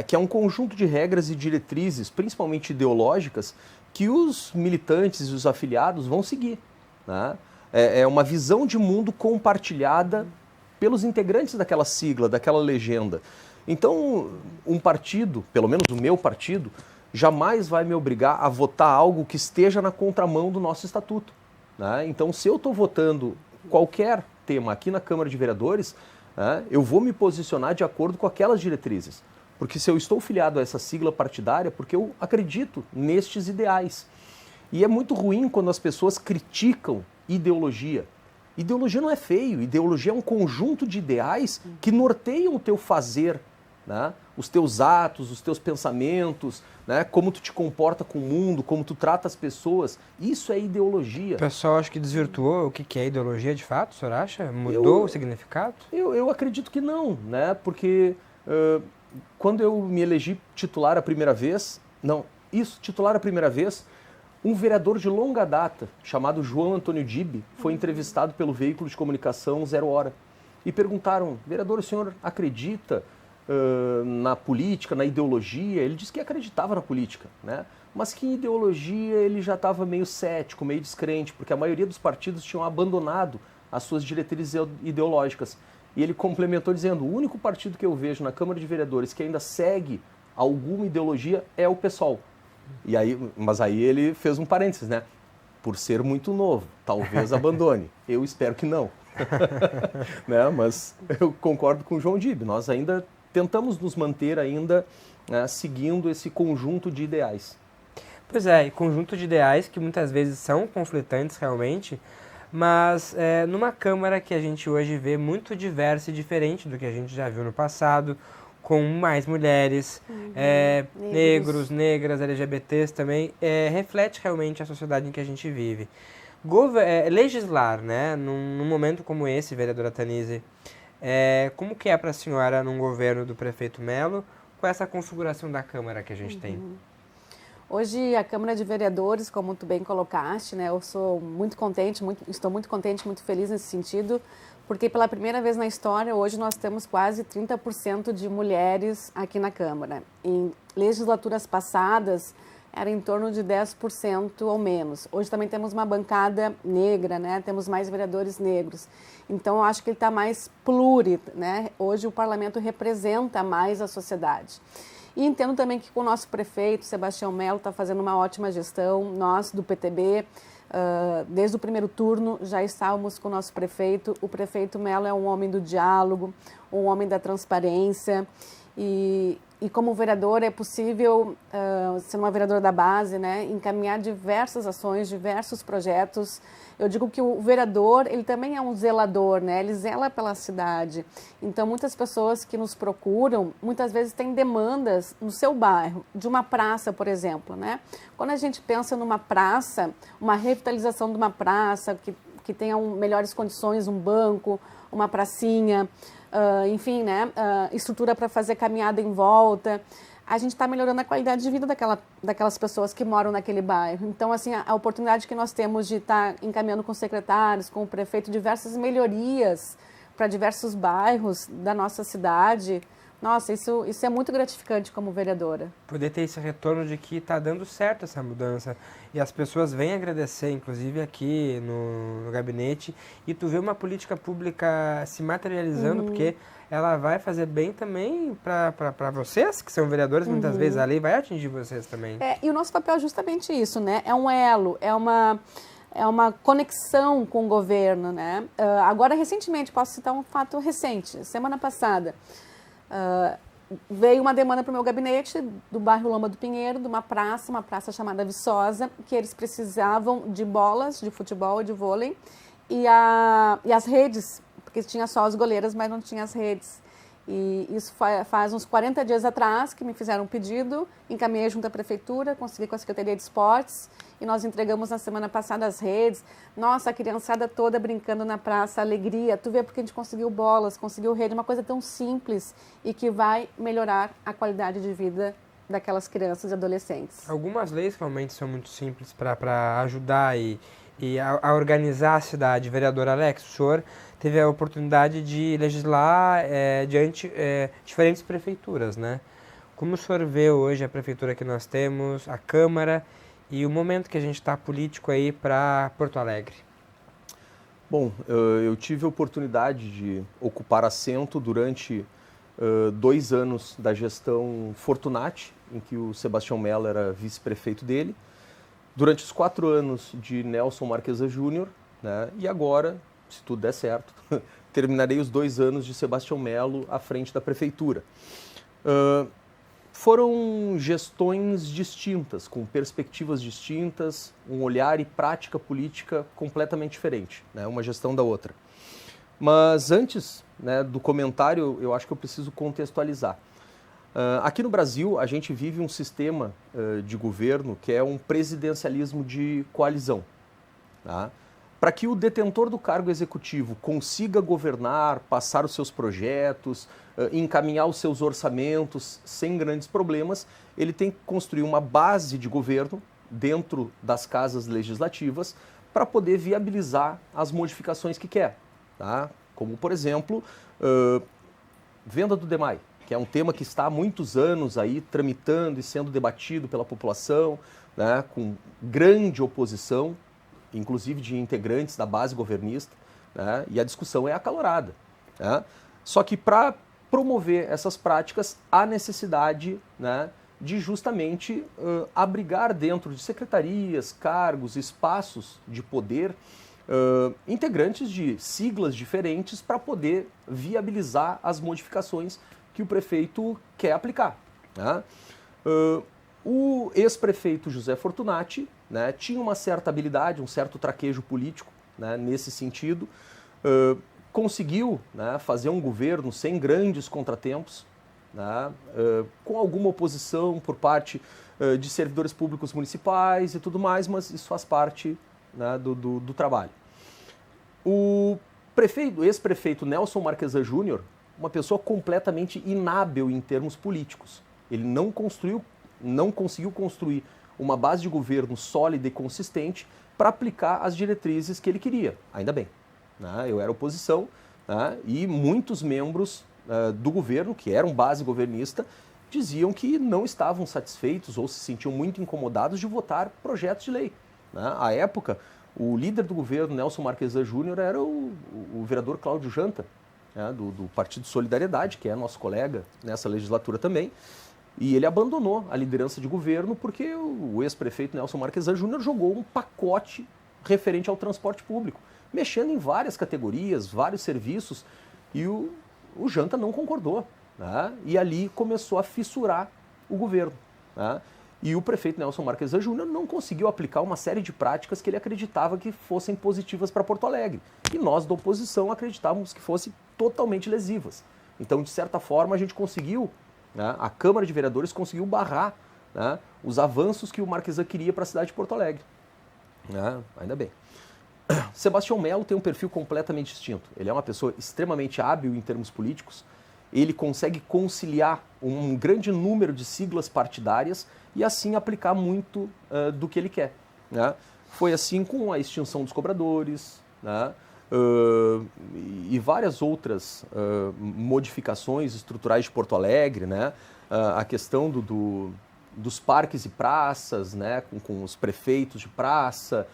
Speaker 3: que é um conjunto de regras e diretrizes, principalmente ideológicas, que os militantes e os afiliados vão seguir, né? É uma visão de mundo compartilhada pelos integrantes daquela sigla, daquela legenda. Então, um partido, pelo menos o meu partido, jamais vai me obrigar a votar algo que esteja na contramão do nosso estatuto, né? Então, se eu estou votando qualquer tema aqui na Câmara de Vereadores, né, eu vou me posicionar de acordo com aquelas diretrizes. Porque se eu estou filiado a essa sigla partidária, porque eu acredito nestes ideais. E é muito ruim quando as pessoas criticam ideologia. Ideologia não é feio, ideologia é um conjunto de ideais que norteiam o teu fazer, né? Os teus atos, os teus pensamentos, né? Como tu te comporta com o mundo, como tu trata as pessoas. Isso é ideologia.
Speaker 1: O pessoal acho que desvirtuou o que é ideologia de fato, o senhor acha? Mudou o significado?
Speaker 3: Eu acredito que não, né? Porque quando eu me elegi titular a primeira vez, um vereador de longa data, chamado João Antônio Dib, foi entrevistado pelo veículo de comunicação 0 Hora. E perguntaram, vereador, o senhor acredita na política, na ideologia? Ele disse que acreditava na política, né? Mas que em ideologia ele já estava meio cético, meio descrente, porque a maioria dos partidos tinham abandonado as suas diretrizes ideológicas. E ele complementou dizendo, o único partido que eu vejo na Câmara de Vereadores que ainda segue alguma ideologia é o PSOL. Mas aí ele fez um parênteses, né? Por ser muito novo, talvez abandone. Eu espero que não. Né? Mas eu concordo com o João Dib. Nós ainda tentamos nos manter ainda seguindo esse conjunto de ideais.
Speaker 1: Pois é, e conjunto de ideais que muitas vezes são conflitantes realmente, mas numa Câmara que a gente hoje vê muito diversa e diferente do que a gente já viu no passado, com mais mulheres, negros, negras, LGBTs também, reflete realmente a sociedade em que a gente vive. Legislar, né, num momento como esse, vereadora Tanise, como que é para a senhora num governo do prefeito Melo, com essa configuração da Câmara que a gente tem?
Speaker 2: Hoje a Câmara de Vereadores, como tu bem colocaste, né, eu sou muito contente, estou muito contente, muito feliz nesse sentido, porque pela primeira vez na história, hoje nós temos quase 30% de mulheres aqui na Câmara. Em legislaturas passadas, era em torno de 10% ou menos. Hoje também temos uma bancada negra, né? Temos mais vereadores negros. Então, eu acho que ele está mais pluri, né? Hoje o parlamento representa mais a sociedade. E entendo também que com o nosso prefeito, Sebastião Melo, está fazendo uma ótima gestão. Nós, do PTB, desde o primeiro turno, já estávamos com o nosso prefeito. O prefeito Melo é um homem do diálogo, um homem da transparência. E como vereadora é possível, ser uma vereadora da base, né, encaminhar diversas ações, diversos projetos. Eu digo que o vereador, ele também é um zelador, né, ele zela pela cidade. Então, muitas pessoas que nos procuram, muitas vezes têm demandas no seu bairro, de uma praça, por exemplo, né. Quando a gente pensa numa praça, uma revitalização de uma praça, que tenha melhores condições, um banco, uma pracinha, enfim, né, estrutura para fazer caminhada em volta, a gente está melhorando a qualidade de vida daquelas pessoas que moram naquele bairro. Então, assim, a oportunidade que nós temos de estar encaminhando com os secretários, com o prefeito, diversas melhorias para diversos bairros da nossa cidade, nossa, isso é muito gratificante como vereadora.
Speaker 1: Poder ter esse retorno de que está dando certo essa mudança. E as pessoas vêm agradecer, inclusive aqui no gabinete, e tu vê uma política pública se materializando, porque ela vai fazer bem também para vocês, que são vereadores, muitas vezes a lei vai atingir vocês também.
Speaker 2: E o nosso papel é justamente isso, né? É um elo, é uma conexão com o governo, né? Agora, recentemente, posso citar um fato recente, semana passada, veio uma demanda para o meu gabinete do bairro Lomba do Pinheiro, de uma praça chamada Viçosa, que eles precisavam de bolas de futebol e de vôlei e as redes, porque tinha só as goleiras, mas não tinha as redes. E isso faz uns 40 dias atrás que me fizeram um pedido, encaminhei junto à prefeitura, consegui com a Secretaria de Esportes e nós entregamos na semana passada as redes. Nossa, a criançada toda brincando na praça, alegria. Tu vê porque a gente conseguiu bolas, conseguiu rede, uma coisa tão simples e que vai melhorar a qualidade de vida daquelas crianças e adolescentes.
Speaker 1: Algumas leis realmente são muito simples para ajudar e a organizar a cidade. Vereador Alex, o senhor teve a oportunidade de legislar diante diferentes prefeituras, né? Como o senhor vê hoje a prefeitura que nós temos, a Câmara e o momento que a gente está político aí para Porto Alegre?
Speaker 3: Bom, eu tive a oportunidade de ocupar assento durante 2 anos da gestão Fortunati, em que o Sebastião Melo era vice-prefeito dele, durante os 4 anos de Nelson Marquesa Júnior, né, e agora, se tudo der certo, terminarei os 2 anos de Sebastião Melo à frente da prefeitura. Foram gestões distintas, com perspectivas distintas, um olhar e prática política completamente diferente, né, uma gestão da outra. Mas antes, né, do comentário, eu acho que eu preciso contextualizar. Aqui no Brasil, a gente vive um sistema de governo que é um presidencialismo de coalizão. Tá? Para que o detentor do cargo executivo consiga governar, passar os seus projetos, encaminhar os seus orçamentos sem grandes problemas, ele tem que construir uma base de governo dentro das casas legislativas para poder viabilizar as modificações que quer. Tá? Como, por exemplo, venda do DEMAI, que é um tema que está há muitos anos aí tramitando e sendo debatido pela população, né, com grande oposição, inclusive de integrantes da base governista, né, e a discussão é acalorada. Né? Só que para promover essas práticas, há necessidade, né, de justamente abrigar dentro de secretarias, cargos, espaços de poder, integrantes de siglas diferentes para poder viabilizar as modificações que o prefeito quer aplicar. Né? O ex-prefeito José Fortunati, né, tinha uma certa habilidade, um certo traquejo político, né, nesse sentido, conseguiu, né, fazer um governo sem grandes contratempos, né, com alguma oposição por parte de servidores públicos municipais e tudo mais, mas isso faz parte, né, do trabalho. O ex-prefeito Nelson Marquesa Júnior, uma pessoa completamente inábil em termos políticos. Ele não conseguiu construir uma base de governo sólida e consistente para aplicar as diretrizes que ele queria. Ainda bem. Né? Eu era oposição, né? E muitos membros do governo, que eram base governista, diziam que não estavam satisfeitos ou se sentiam muito incomodados de votar projetos de lei. Né? À época, o líder do governo, Nelson Marquesan Júnior, era o vereador Cláudio Janta, né, do Partido Solidariedade, que é nosso colega nessa legislatura também, e ele abandonou a liderança de governo porque o ex-prefeito Nelson Marquesan Júnior jogou um pacote referente ao transporte público, mexendo em várias categorias, vários serviços, e o Janta não concordou. Né? E ali começou a fissurar o governo. Né? E o prefeito Nelson Marquesan Júnior não conseguiu aplicar uma série de práticas que ele acreditava que fossem positivas para Porto Alegre. E nós, da oposição, acreditávamos que fossem totalmente lesivas. Então, de certa forma, a gente conseguiu, né, a Câmara de Vereadores conseguiu barrar, né, os avanços que o Marquesan queria para a cidade de Porto Alegre. Né? Ainda bem. Sebastião Melo tem um perfil completamente distinto. Ele é uma pessoa extremamente hábil em termos políticos. Ele consegue conciliar um grande número de siglas partidárias e assim aplicar muito do que ele quer. Né? Foi assim com a extinção dos cobradores, né? E várias outras modificações estruturais de Porto Alegre, né? A questão dos parques e praças, né? com os prefeitos de praça.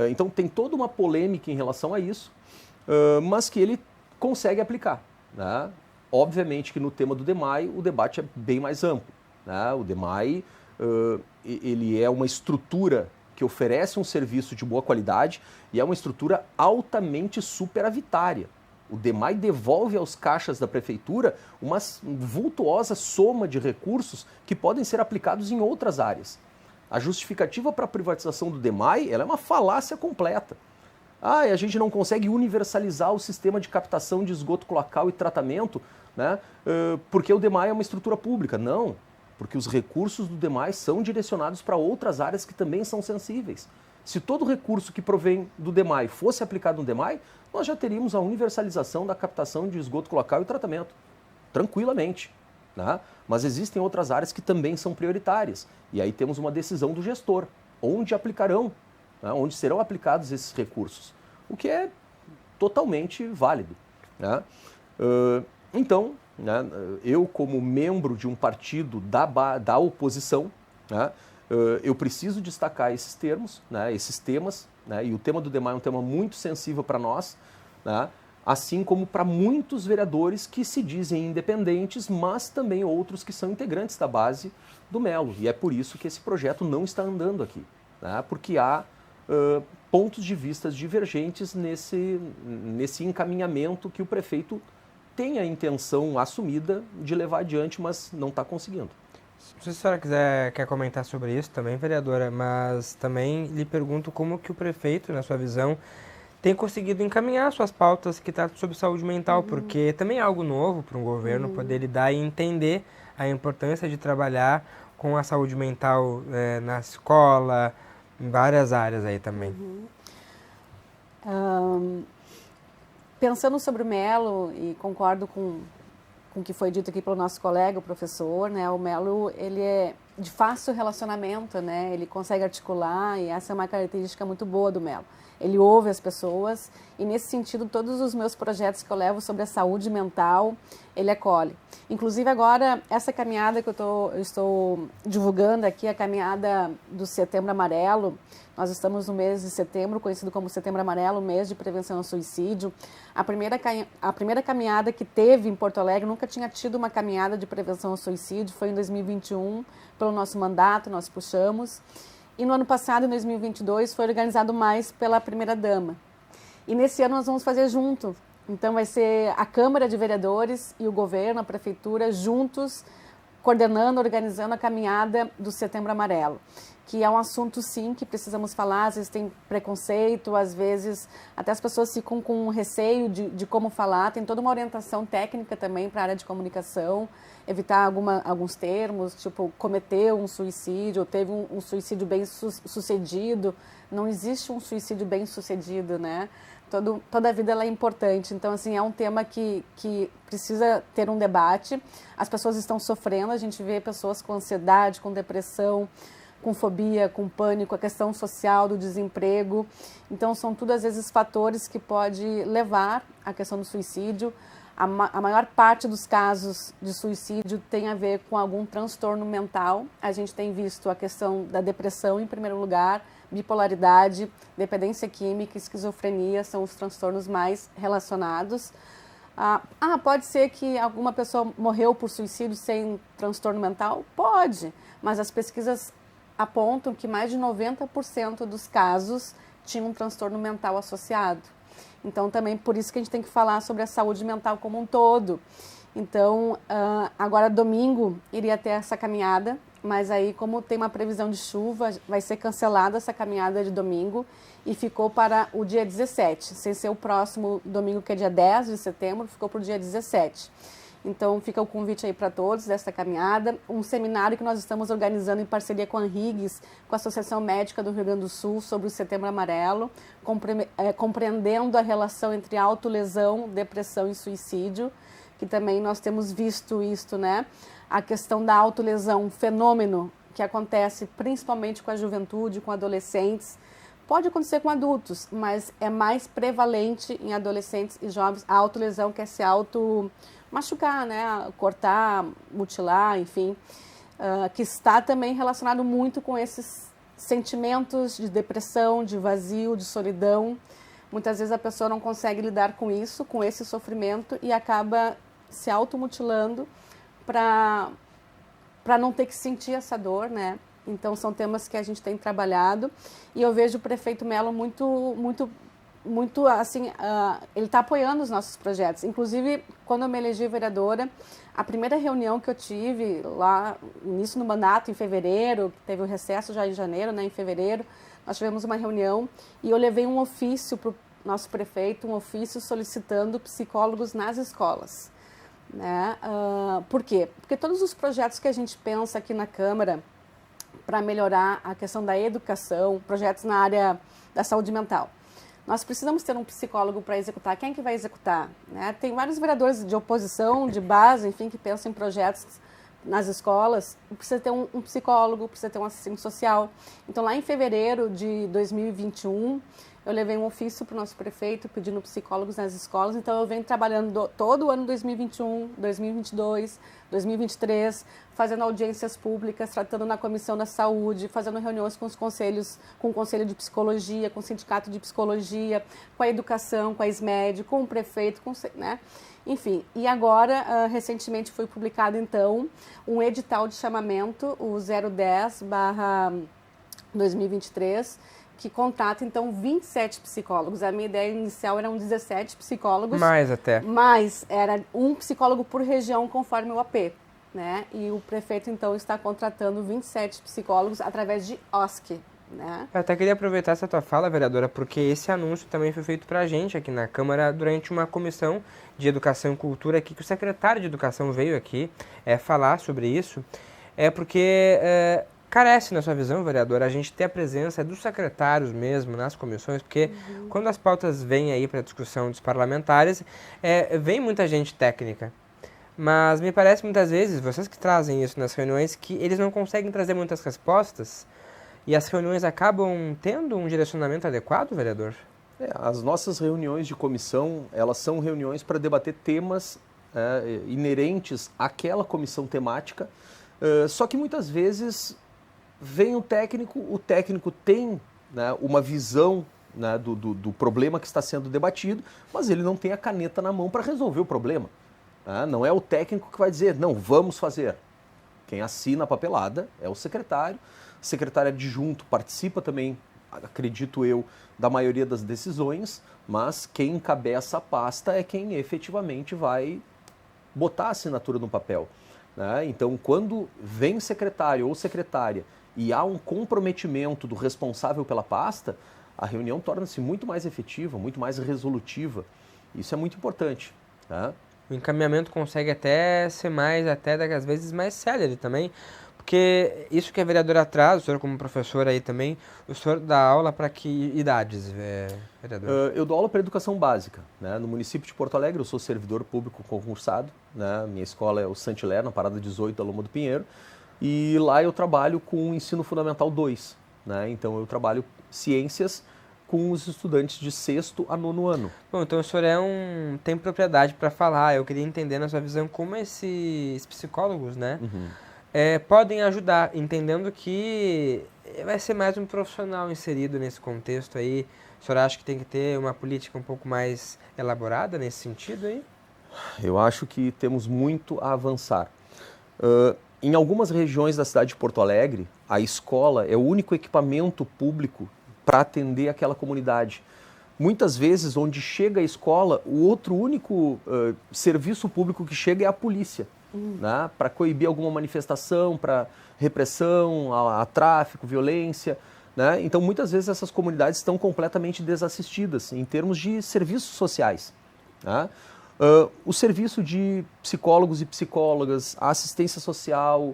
Speaker 3: Então tem toda uma polêmica em relação a isso, mas que ele consegue aplicar. Né? Obviamente que no tema do DEMAI o debate é bem mais amplo. Né? O DEMAI ele é uma estrutura que oferece um serviço de boa qualidade e é uma estrutura altamente superavitária. O DEMAI devolve aos caixas da prefeitura uma vultuosa soma de recursos que podem ser aplicados em outras áreas. A justificativa para a privatização do DEMAI ela é uma falácia completa. A gente não consegue universalizar o sistema de captação de esgoto cloacal e tratamento, né, porque o DEMAI é uma estrutura pública. Não, porque os recursos do DEMAI são direcionados para outras áreas que também são sensíveis. Se todo recurso que provém do DEMAI fosse aplicado no DEMAI, nós já teríamos a universalização da captação de esgoto cloacal e tratamento, tranquilamente. Né? Mas existem outras áreas que também são prioritárias. E aí temos uma decisão do gestor, onde aplicarão, né? Onde serão aplicados esses recursos, o que é totalmente válido. Né? Então, né, eu como membro de um partido da oposição, né, eu preciso destacar esses termos, né, esses temas, né, e o tema do DEMAI é um tema muito sensível para nós, né, assim como para muitos vereadores que se dizem independentes, mas também outros que são integrantes da base do Melo. E é por isso que esse projeto não está andando aqui, né, porque há pontos de vista divergentes nesse encaminhamento que o prefeito tem a intenção assumida de levar adiante, mas não está conseguindo.
Speaker 1: Se a senhora quer comentar sobre isso também, vereadora, mas também lhe pergunto como que o prefeito, na sua visão, tem conseguido encaminhar suas pautas que tratam sobre saúde mental, porque também é algo novo para um governo poder lidar e entender a importância de trabalhar com a saúde mental na escola, em várias áreas aí também.
Speaker 2: Pensando sobre o Melo, e concordo com o que foi dito aqui pelo nosso colega, o professor, né? O Melo, ele é de fácil relacionamento, né? Ele consegue articular e essa é uma característica muito boa do Melo. Ele ouve as pessoas e, nesse sentido, todos os meus projetos que eu levo sobre a saúde mental, ele acolhe. Inclusive, agora, essa caminhada que eu estou divulgando aqui, a caminhada do Setembro Amarelo, nós estamos no mês de setembro, conhecido como Setembro Amarelo, mês de prevenção ao suicídio. A primeira caminhada que teve em Porto Alegre, nunca tinha tido uma caminhada de prevenção ao suicídio, foi em 2021, pelo nosso mandato, nós puxamos. E no ano passado, em 2022, foi organizado mais pela primeira-dama. E nesse ano nós vamos fazer junto. Então vai ser a Câmara de Vereadores e o governo, a prefeitura, juntos, coordenando, organizando a caminhada do Setembro Amarelo. Que é um assunto, sim, que precisamos falar. Às vezes tem preconceito, às vezes até as pessoas ficam com receio de como falar. Tem toda uma orientação técnica também para a área de comunicação. Evitar alguns termos, tipo, cometeu um suicídio, ou teve um suicídio bem sucedido. Não existe um suicídio bem sucedido, né? Toda a vida ela é importante. Então, assim, é um tema que precisa ter um debate. As pessoas estão sofrendo, a gente vê pessoas com ansiedade, com depressão, com fobia, com pânico, a questão social do desemprego. Então, são tudo, às vezes, fatores que podem levar à questão do suicídio. A maior parte dos casos de suicídio tem a ver com algum transtorno mental. A gente tem visto a questão da depressão em primeiro lugar, bipolaridade, dependência química, esquizofrenia são os transtornos mais relacionados. Pode ser que alguma pessoa morreu por suicídio sem transtorno mental? Pode, mas as pesquisas apontam que mais de 90% dos casos tinham um transtorno mental associado. Então, também por isso que a gente tem que falar sobre a saúde mental como um todo. Então, agora domingo iria ter essa caminhada, mas aí como tem uma previsão de chuva, vai ser cancelada essa caminhada de domingo e ficou para o dia 17, sem ser o próximo domingo, que é dia 10 de setembro, ficou para o dia 17. Então, fica o convite aí para todos dessa caminhada. Um seminário que nós estamos organizando em parceria com a Anrigs, com a Associação Médica do Rio Grande do Sul, sobre o Setembro Amarelo, compreendendo a relação entre autolesão, depressão e suicídio, que também nós temos visto isso, né? A questão da autolesão, um fenômeno que acontece principalmente com a juventude, com adolescentes. Pode acontecer com adultos, mas é mais prevalente em adolescentes e jovens a autolesão, que é se machucar, né? Cortar, mutilar, enfim, que está também relacionado muito com esses sentimentos de depressão, de vazio, de solidão. Muitas vezes a pessoa não consegue lidar com isso, com esse sofrimento, e acaba se automutilando para não ter que sentir essa dor, né? Então, são temas que a gente tem trabalhado, e eu vejo o prefeito Mello muito assim, ele está apoiando os nossos projetos. Inclusive, quando eu me elegi vereadora, a primeira reunião que eu tive lá, início do mandato, em fevereiro, teve o recesso já em janeiro, né, em fevereiro, nós tivemos uma reunião e eu levei um ofício para o nosso prefeito, um ofício solicitando psicólogos nas escolas. Né? Por quê? Porque todos os projetos que a gente pensa aqui na Câmara para melhorar a questão da educação, projetos na área da saúde mental, nós precisamos ter um psicólogo para executar. Quem é que vai executar? Né? Tem vários vereadores de oposição, de base, enfim, que pensam em projetos nas escolas. Precisa ter um psicólogo, precisa ter um assistente social. Então, lá em fevereiro de 2021, eu levei um ofício para o nosso prefeito pedindo psicólogos nas escolas. Então, eu venho trabalhando todo o ano 2021, 2022, 2023, fazendo audiências públicas, tratando na Comissão da Saúde, fazendo reuniões com os conselhos, com o Conselho de Psicologia, com o Sindicato de Psicologia, com a Educação, com a SMED, com o prefeito, né? Enfim, e agora, recentemente foi publicado, então, um edital de chamamento, o 010/2023, que contrata, então, 27 psicólogos. A minha ideia inicial eram 17 psicólogos.
Speaker 1: Mais até.
Speaker 2: Mas era um psicólogo por região, conforme o AP. Né? E o prefeito, então, está contratando 27 psicólogos através de OSC. Né?
Speaker 1: Eu até queria aproveitar essa tua fala, vereadora, porque esse anúncio também foi feito para a gente aqui na Câmara durante uma comissão de Educação e Cultura aqui, que o secretário de Educação veio aqui falar sobre isso. Porque carece, na sua visão, vereadora, a gente ter a presença dos secretários mesmo nas comissões, porque quando as pautas vêm aí para a discussão dos parlamentares, vem muita gente técnica. Mas me parece muitas vezes, vocês que trazem isso nas reuniões, que eles não conseguem trazer muitas respostas e as reuniões acabam tendo um direcionamento adequado, vereador?
Speaker 3: As nossas reuniões de comissão, elas são reuniões para debater temas inerentes àquela comissão temática, só que muitas vezes vem o técnico tem, né, uma visão, né, do problema que está sendo debatido, mas ele não tem a caneta na mão para resolver o problema. Não é o técnico que vai dizer, não, vamos fazer. Quem assina a papelada é o secretário. O secretário adjunto participa também, acredito eu, da maioria das decisões, mas quem encabeça a pasta é quem efetivamente vai botar a assinatura no papel. Né? Então, quando vem secretário ou secretária e há um comprometimento do responsável pela pasta, a reunião torna-se muito mais efetiva, muito mais resolutiva. Isso é muito importante. Né?
Speaker 1: O encaminhamento consegue até ser às vezes mais célere também, porque isso que a vereadora traz, o senhor como professor aí também, o senhor dá aula para que idades, vereador?
Speaker 3: Eu dou aula para educação básica. Né? No município de Porto Alegre, eu sou servidor público concursado. Né? Minha escola é o Santilé, na Parada 18 da Loma do Pinheiro. E lá eu trabalho com o ensino fundamental 2. Né? Então eu trabalho ciências com os estudantes de 6º a 9º ano.
Speaker 1: Bom, então o senhor tem propriedade para falar. Eu queria entender na sua visão como esses psicólogos, né, podem ajudar, entendendo que vai ser mais um profissional inserido nesse contexto aí. O senhor acha que tem que ter uma política um pouco mais elaborada nesse sentido aí?
Speaker 3: Eu acho que temos muito a avançar. Em algumas regiões da cidade de Porto Alegre, a escola é o único equipamento público para atender aquela comunidade. Muitas vezes, onde chega a escola, o outro único serviço público que chega é a polícia, né? Para coibir alguma manifestação, para repressão, a tráfico, violência, né? Então, muitas vezes, essas comunidades estão completamente desassistidas em termos de serviços sociais, né? O serviço de psicólogos e psicólogas, a assistência social,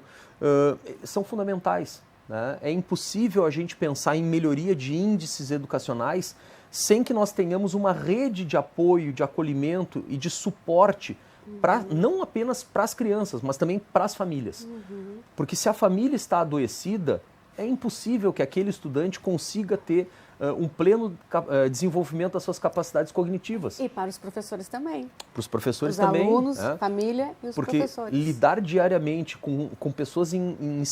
Speaker 3: são fundamentais, né? É impossível a gente pensar em melhoria de índices educacionais sem que nós tenhamos uma rede de apoio, de acolhimento e de suporte, não apenas para as crianças, mas também para as famílias. Porque se a família está adoecida, é impossível que aquele estudante consiga ter um pleno desenvolvimento das suas capacidades cognitivas.
Speaker 2: E para os professores também.
Speaker 3: Para os professores
Speaker 2: os
Speaker 3: também.
Speaker 2: Os alunos, família e os professores.
Speaker 3: Porque lidar diariamente com pessoas em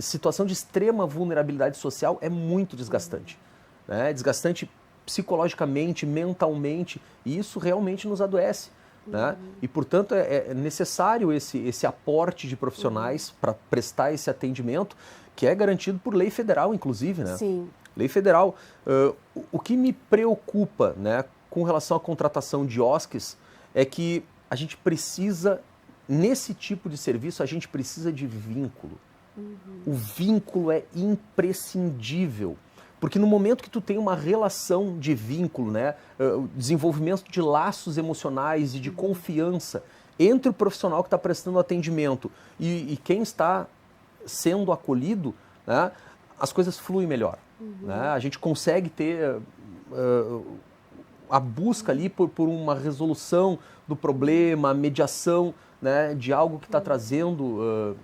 Speaker 3: situação de extrema vulnerabilidade social é muito desgastante. Né? Desgastante psicologicamente, mentalmente, e isso realmente nos adoece. Né? E, portanto, é necessário esse aporte de profissionais para prestar esse atendimento, que é garantido por lei federal, inclusive, né?
Speaker 2: Sim.
Speaker 3: Lei federal. O que me preocupa, né, com relação à contratação de OSCs é que a gente precisa, nesse tipo de serviço, a gente precisa de vínculo. O vínculo é imprescindível. Porque no momento que tu tem uma relação de vínculo, né, o desenvolvimento de laços emocionais e de confiança entre o profissional que está prestando atendimento e quem está sendo acolhido, né, as coisas fluem melhor. Né? A gente consegue ter a busca ali por uma resolução do problema, a mediação, né, de algo que está trazendo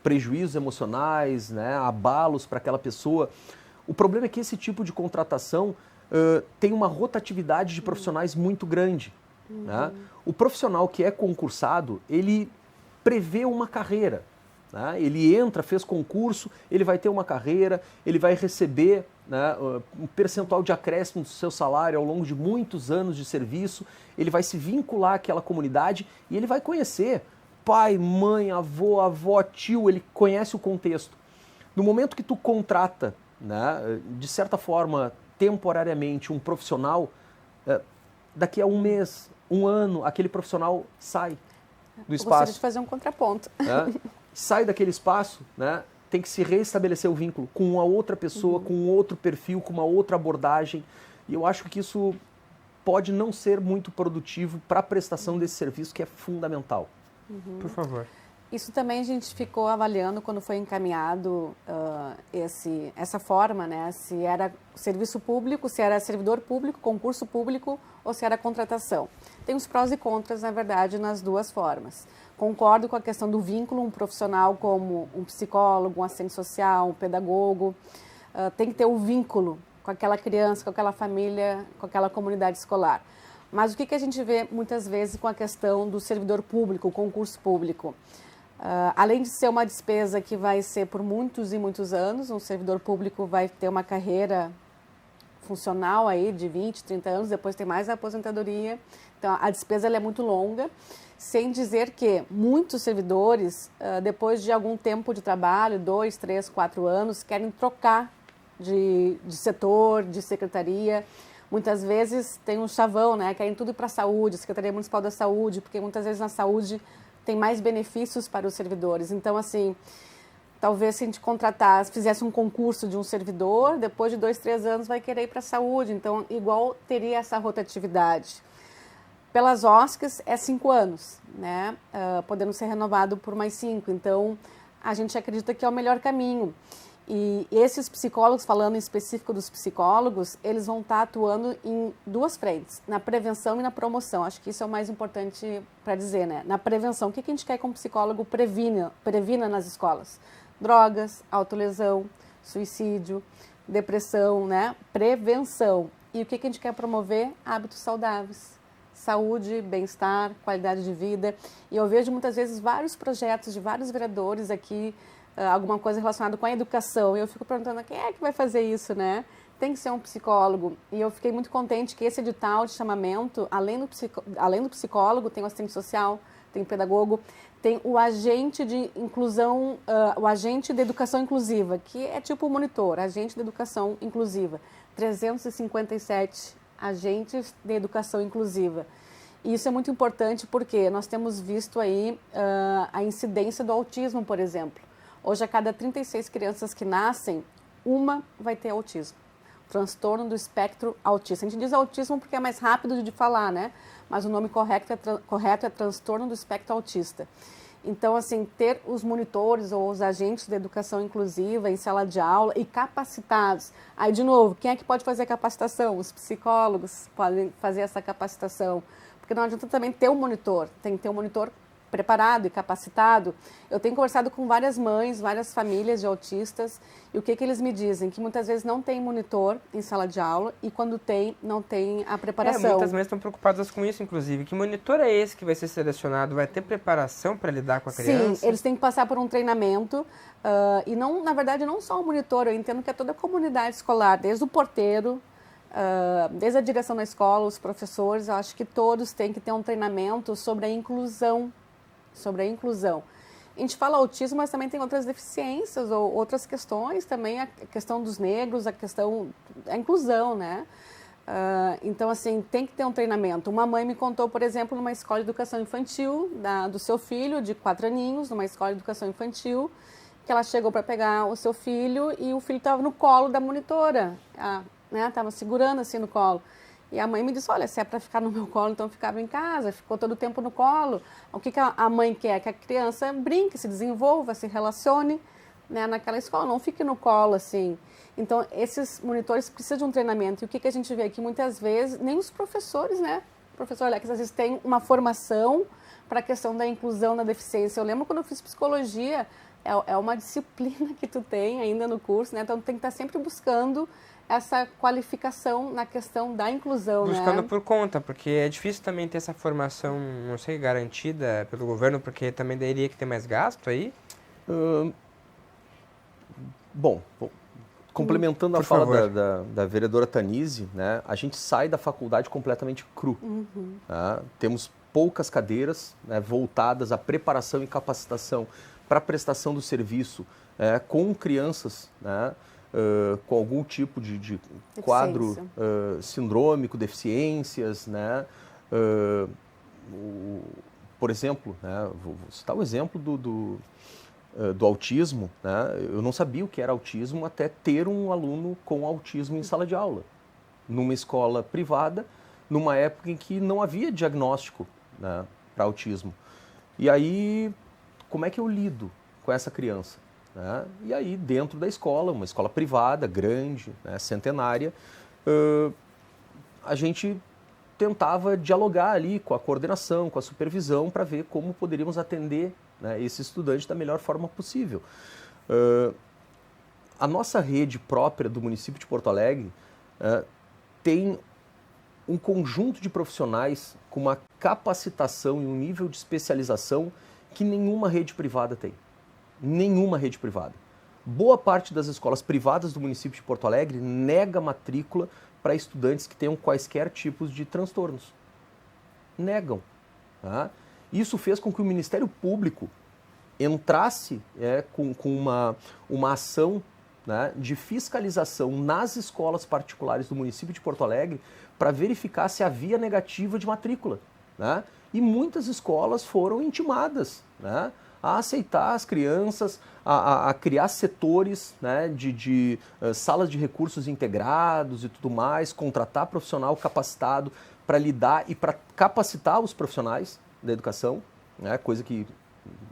Speaker 3: prejuízos emocionais, né, abalos para aquela pessoa. O problema é que esse tipo de contratação tem uma rotatividade de profissionais muito grande. Né? O profissional que é concursado, ele prevê uma carreira. Né? Ele entra, fez concurso, ele vai ter uma carreira, ele vai receber, né, um percentual de acréscimo do seu salário ao longo de muitos anos de serviço, ele vai se vincular àquela comunidade e ele vai conhecer pai, mãe, avó, tio, ele conhece o contexto. No momento que tu contrata, né, de certa forma, temporariamente, um profissional, daqui a um mês, um ano, aquele profissional sai do espaço.
Speaker 2: Gostaria de fazer um contraponto.
Speaker 3: Né? Sai daquele espaço, né? Tem que se reestabelecer o vínculo com uma outra pessoa, com um outro perfil, com uma outra abordagem. E eu acho que isso pode não ser muito produtivo para a prestação desse serviço, que é fundamental.
Speaker 1: Por favor.
Speaker 2: Isso também a gente ficou avaliando quando foi encaminhado essa forma, né? Se era serviço público, se era servidor público, concurso público ou se era contratação. Tem os prós e contras, na verdade, nas duas formas. Concordo com a questão do vínculo, um profissional como um psicólogo, um assistente social, um pedagogo, tem que ter o vínculo com aquela criança, com aquela família, com aquela comunidade escolar. Mas o que a gente vê muitas vezes com a questão do servidor público, o concurso público? Além de ser uma despesa que vai ser por muitos e muitos anos, um servidor público vai ter uma carreira funcional aí de 20, 30 anos, depois tem mais a aposentadoria, então a despesa ela é muito longa, sem dizer que muitos servidores, depois de algum tempo de trabalho, 2, 3, 4 anos, querem trocar de setor, de secretaria. Muitas vezes tem um chavão, né? Querem tudo para a saúde, Secretaria Municipal da Saúde, porque muitas vezes na saúde tem mais benefícios para os servidores. Então, assim, talvez se a gente fizesse um concurso de um servidor, depois de 2, 3 anos vai querer ir para a saúde. Então, igual teria essa rotatividade. Pelas OSCs é 5 anos, né? Podendo ser renovado por mais 5. Então, a gente acredita que é o melhor caminho. E esses psicólogos, falando em específico dos psicólogos, eles vão estar atuando em duas frentes, na prevenção e na promoção. Acho que isso é o mais importante para dizer, né? Na prevenção, o que a gente quer que um psicólogo previna nas escolas? Drogas, autolesão, suicídio, depressão, né? Prevenção. E o que a gente quer promover? Hábitos saudáveis. Saúde, bem-estar, qualidade de vida. E eu vejo muitas vezes vários projetos de vários vereadores aqui, alguma coisa relacionada com a educação. E eu fico perguntando, quem é que vai fazer isso, né? Tem que ser um psicólogo. E eu fiquei muito contente que esse edital de chamamento, além do psicólogo, tem o assistente social, tem o pedagogo, tem o agente de inclusão, o agente de educação inclusiva, que é tipo o monitor, agente de educação inclusiva. 357 agentes de educação inclusiva. E isso é muito importante porque nós temos visto aí a incidência do autismo, por exemplo. Hoje, a cada 36 crianças que nascem, uma vai ter autismo. Transtorno do espectro autista. A gente diz autismo porque é mais rápido de falar, né? Mas o nome correto é transtorno do espectro autista. Então, assim, ter os monitores ou os agentes de educação inclusiva em sala de aula e capacitados. Aí, de novo, quem é que pode fazer a capacitação? Os psicólogos podem fazer essa capacitação. Porque não adianta também ter um monitor, tem que ter um monitor preparado e capacitado. Eu tenho conversado com várias mães, várias famílias de autistas, e o que eles me dizem? Que muitas vezes não tem monitor em sala de aula e quando tem, não tem a preparação.
Speaker 1: Muitas mães estão preocupadas com isso, inclusive. Que monitor é esse que vai ser selecionado? Vai ter preparação para lidar com a criança?
Speaker 2: Sim, eles têm que passar por um treinamento e não, na verdade, não só o monitor, eu entendo que é toda a comunidade escolar, desde o porteiro, desde a direção da escola, os professores, eu acho que todos têm que ter um treinamento sobre a inclusão. A gente fala autismo, mas também tem outras deficiências ou outras questões também, a questão dos negros, a inclusão, né? Então, assim, tem que ter um treinamento. Uma mãe me contou, por exemplo, numa escola de educação infantil do seu filho, de 4 aninhos, numa escola de educação infantil, que ela chegou para pegar o seu filho e o filho estava no colo da monitora, estava segurando assim no colo. E a mãe me disse, olha, se é para ficar no meu colo, então eu ficava em casa, ficou todo o tempo no colo. O que a mãe quer? Que a criança brinque, se desenvolva, se relacione, né, naquela escola, não fique no colo, assim. Então, esses monitores precisam de um treinamento. E o que a gente vê aqui, muitas vezes, nem os professores, né? O professor Alex, às vezes, tem uma formação para a questão da inclusão, da deficiência. Eu lembro quando eu fiz psicologia, é uma disciplina que tu tem ainda no curso, né? Então, tu tem que estar sempre buscando essa qualificação na questão da inclusão,
Speaker 1: buscando
Speaker 2: né?
Speaker 1: por conta, porque é difícil também ter essa formação, não sei, garantida pelo governo, porque também teria que ter mais gasto aí?
Speaker 3: Bom, complementando a
Speaker 1: Por
Speaker 3: fala
Speaker 1: favor.
Speaker 3: da vereadora Tanise, né, a gente sai da faculdade completamente cru. Tá? Temos poucas cadeiras, né, voltadas à preparação e capacitação para a prestação do serviço com crianças, né, com algum tipo de quadro sindrômico, deficiências, né? Por exemplo, né, vou citar o exemplo do autismo, né? Eu não sabia o que era autismo até ter um aluno com autismo em sala de aula, numa escola privada, numa época em que não havia diagnóstico, né, para autismo. E aí, como é que eu lido com essa criança? Né? E aí, dentro da escola, uma escola privada, grande, né, centenária, a gente tentava dialogar ali com a coordenação, com a supervisão, para ver como poderíamos atender, né, esse estudante da melhor forma possível. A nossa rede própria do município de Porto Alegre tem um conjunto de profissionais com uma capacitação e um nível de especialização que nenhuma rede privada tem. Nenhuma rede privada. Boa parte das escolas privadas do município de Porto Alegre nega matrícula para estudantes que tenham quaisquer tipos de transtornos. Negam. Tá? Isso fez com que o Ministério Público entrasse com uma ação, né, de fiscalização nas escolas particulares do município de Porto Alegre para verificar se havia negativa de matrícula. Né? E muitas escolas foram intimadas, né, a aceitar as crianças, a criar setores, né, de salas de recursos integrados e tudo mais, contratar profissional capacitado para lidar e para capacitar os profissionais da educação, né, coisa que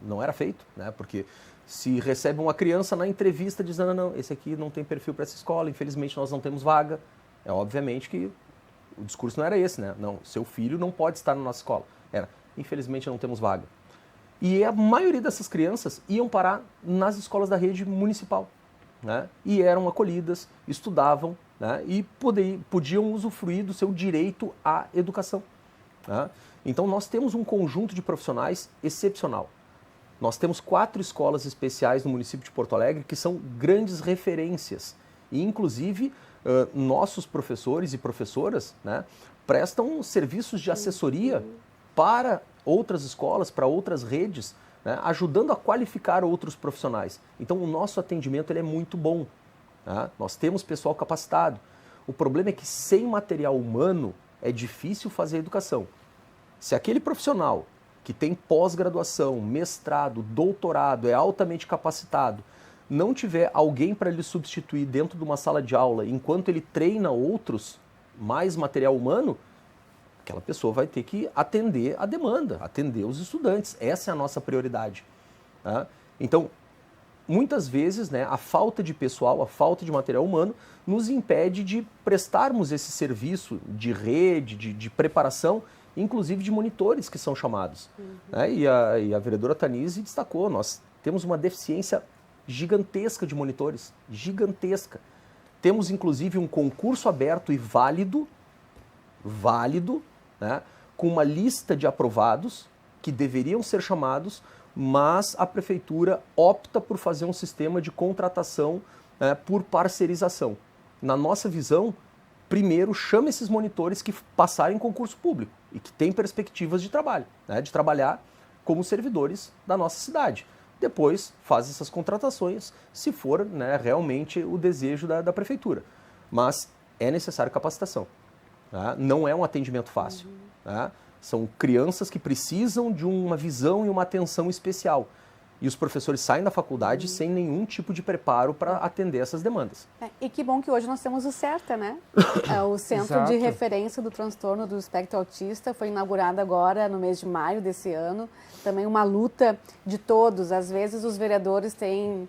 Speaker 3: não era feito, né, porque se recebe uma criança na entrevista dizendo, não, esse aqui não tem perfil para essa escola, infelizmente nós não temos vaga, obviamente que o discurso não era esse, né, não, seu filho não pode estar na nossa escola, era, infelizmente não temos vaga. E a maioria dessas crianças iam parar nas escolas da rede municipal, né? E eram acolhidas, estudavam, né, e podiam usufruir do seu direito à educação. Né? Então nós temos um conjunto de profissionais excepcional. Nós temos 4 escolas especiais no município de Porto Alegre que são grandes referências. E, inclusive, nossos professores e professoras, né, prestam serviços de assessoria para outras escolas, para outras redes, né, ajudando a qualificar outros profissionais. Então, o nosso atendimento ele é muito bom. Né? Nós temos pessoal capacitado. O problema é que sem material humano é difícil fazer educação. Se aquele profissional que tem pós-graduação, mestrado, doutorado, é altamente capacitado, não tiver alguém para lhe substituir dentro de uma sala de aula enquanto ele treina outros, mais material humano, aquela pessoa vai ter que atender a demanda, atender os estudantes. Essa é a nossa prioridade. Tá? Então, muitas vezes, né, a falta de pessoal, a falta de material humano nos impede de prestarmos esse serviço de rede, de preparação, inclusive de monitores que são chamados. Né? E a vereadora Tanise destacou, nós temos uma deficiência gigantesca de monitores, gigantesca. Temos, inclusive, um concurso aberto e válido, né, com uma lista de aprovados que deveriam ser chamados, mas a prefeitura opta por fazer um sistema de contratação, né, por parcerização. Na nossa visão, primeiro chama esses monitores que passarem em concurso público e que têm perspectivas de trabalho, né, de trabalhar como servidores da nossa cidade. Depois faz essas contratações, se for, né, realmente o desejo da prefeitura. Mas é necessário capacitação. Tá? Não é um atendimento fácil. Tá? São crianças que precisam de uma visão e uma atenção especial. E os professores saem da faculdade sem nenhum tipo de preparo para atender essas demandas.
Speaker 2: E que bom que hoje nós temos o CERTA, né? O Centro
Speaker 1: Exato.
Speaker 2: de Referência do Transtorno do Espectro Autista foi inaugurado agora no mês de maio desse ano. Também uma luta de todos. Às vezes os vereadores têm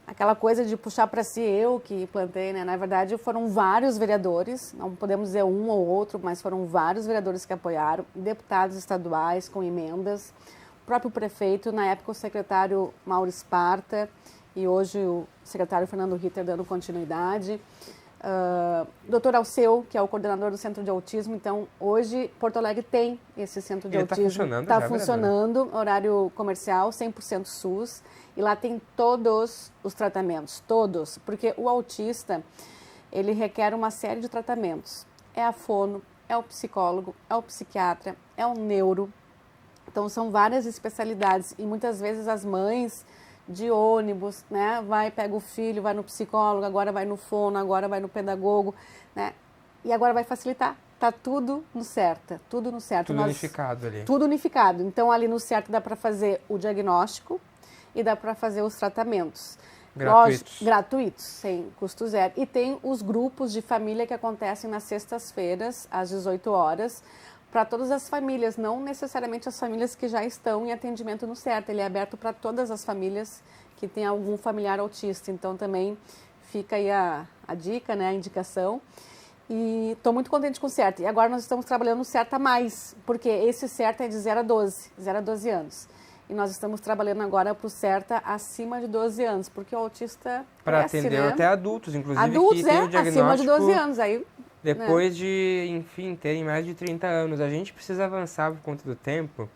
Speaker 2: aquela coisa de puxar para si, eu que plantei, né? Na verdade foram vários vereadores, não podemos dizer um ou outro, mas foram vários vereadores que apoiaram, deputados estaduais com emendas, o próprio prefeito, na época o secretário Mauro Esparta e hoje o secretário Fernando Ritter dando continuidade. Dr. Alceu, que é o coordenador do Centro de Autismo, então hoje Porto Alegre tem esse Centro de Autismo. Está funcionando, horário comercial, 100% SUS, e lá tem todos os tratamentos, todos, porque o autista, ele requer uma série de tratamentos. É a fono, é o psicólogo, é o psiquiatra, é o neuro, então são várias especialidades e muitas vezes as mães de ônibus, né, pega o filho, vai no psicólogo, agora vai no fono, agora vai no pedagogo, né, e agora vai facilitar, tá tudo no CERTA, tudo no CERTA.
Speaker 1: Tudo unificado ali.
Speaker 2: Tudo unificado, então ali no CERTA dá para fazer o diagnóstico e dá para fazer os tratamentos. Gratuitos, sem custo zero. E tem os grupos de família que acontecem nas sextas-feiras, às 18 horas, para todas as famílias, não necessariamente as famílias que já estão em atendimento no CERTA. Ele é aberto para todas as famílias que têm algum familiar autista. Então também fica aí a dica, né, a indicação. E estou muito contente com o CERTA. E agora nós estamos trabalhando no CERTA Mais, porque esse CERTA é de 0 a 12 anos. E nós estamos trabalhando agora para o CERTA acima de 12 anos, porque o autista
Speaker 1: para
Speaker 2: cresce,
Speaker 1: atender, né, até adultos, inclusive,
Speaker 2: adultos,
Speaker 1: que tem o diagnóstico
Speaker 2: acima de 12 anos. Aí,
Speaker 1: depois de, enfim, terem mais de 30 anos. A gente precisa avançar por conta do tempo.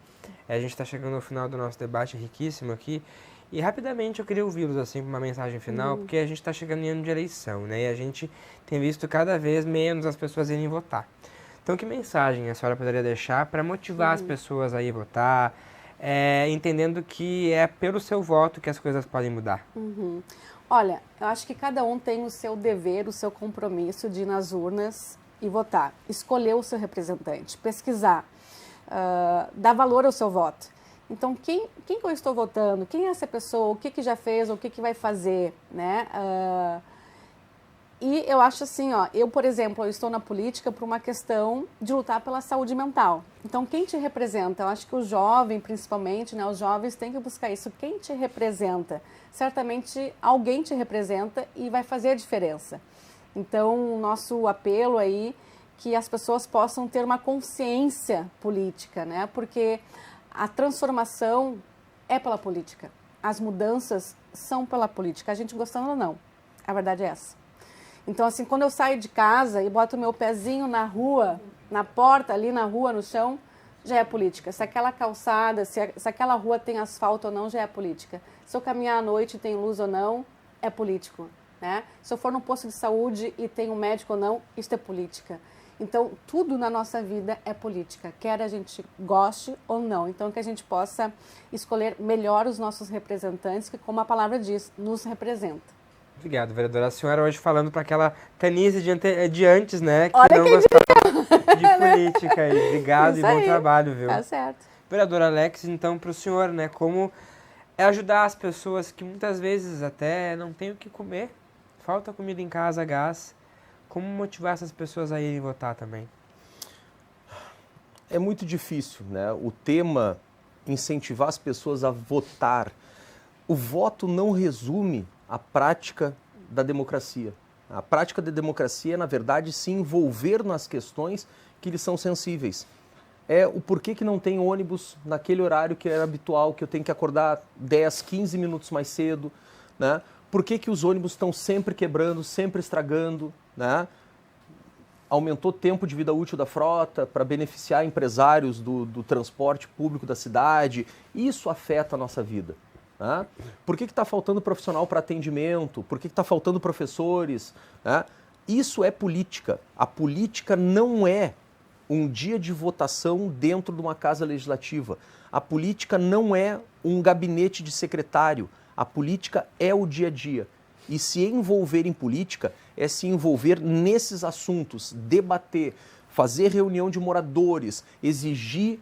Speaker 1: A gente está chegando ao final do nosso debate riquíssimo aqui. E rapidamente eu queria ouvi-los assim com uma mensagem final, porque a gente está chegando em ano de eleição, né? E a gente tem visto cada vez menos as pessoas irem votar. Então, que mensagem a senhora poderia deixar para motivar as pessoas a ir votar, entendendo que é pelo seu voto que as coisas podem mudar?
Speaker 2: Olha, eu acho que cada um tem o seu dever, o seu compromisso de ir nas urnas e votar. Escolher o seu representante, pesquisar, dar valor ao seu voto. Então, quem que eu estou votando? Quem é essa pessoa? O que já fez? O que vai fazer? Né? E eu acho assim, ó, eu, por exemplo, eu estou na política por uma questão de lutar pela saúde mental. Então, quem te representa? Eu acho que o jovem, principalmente, né, os jovens têm que buscar isso. Quem te representa? Certamente alguém te representa e vai fazer a diferença. Então, o nosso apelo aí que as pessoas possam ter uma consciência política, né? Porque a transformação é pela política. As mudanças são pela política. A gente gostando ou não. A verdade é essa. Então, assim, quando eu saio de casa e boto o meu pezinho na rua, na porta, ali na rua, no chão, já é política. Se aquela calçada, se aquela rua tem asfalto ou não, já é política. Se eu caminhar à noite e tem luz ou não, é político, né? Se eu for num posto de saúde e tem um médico ou não, isso é política. Então, tudo na nossa vida é política, quer a gente goste ou não. Então, que a gente possa escolher melhor os nossos representantes, que, como a palavra diz, nos representa.
Speaker 1: Obrigado, vereadora. A senhora hoje falando para aquela Tanise de antes, né? Que
Speaker 2: Olha
Speaker 1: não
Speaker 2: quem
Speaker 1: gostava de política. Aí. Obrigado
Speaker 2: Isso
Speaker 1: e bom
Speaker 2: aí.
Speaker 1: trabalho, viu?
Speaker 2: Tá certo.
Speaker 1: Vereador Alex, então, para o senhor, né? Como é ajudar as pessoas que muitas vezes até não têm o que comer, falta comida em casa, gás. Como motivar essas pessoas a irem votar também?
Speaker 3: É muito difícil, né? O tema incentivar as pessoas a votar. O voto não resume a prática da democracia. A prática da democracia é, na verdade, se envolver nas questões que lhes são sensíveis. É o porquê que não tem ônibus naquele horário que era habitual, que eu tenho que acordar 10, 15 minutos mais cedo, né? Por que os ônibus estão sempre quebrando, sempre estragando, né? Aumentou o tempo de vida útil da frota para beneficiar empresários do transporte público da cidade. Isso afeta a nossa vida. Né? Por que está faltando profissional para atendimento? Por que está faltando professores? Né? Isso é política. A política não é um dia de votação dentro de uma casa legislativa. A política não é um gabinete de secretário. A política é o dia a dia. E se envolver em política é se envolver nesses assuntos, debater, fazer reunião de moradores, exigir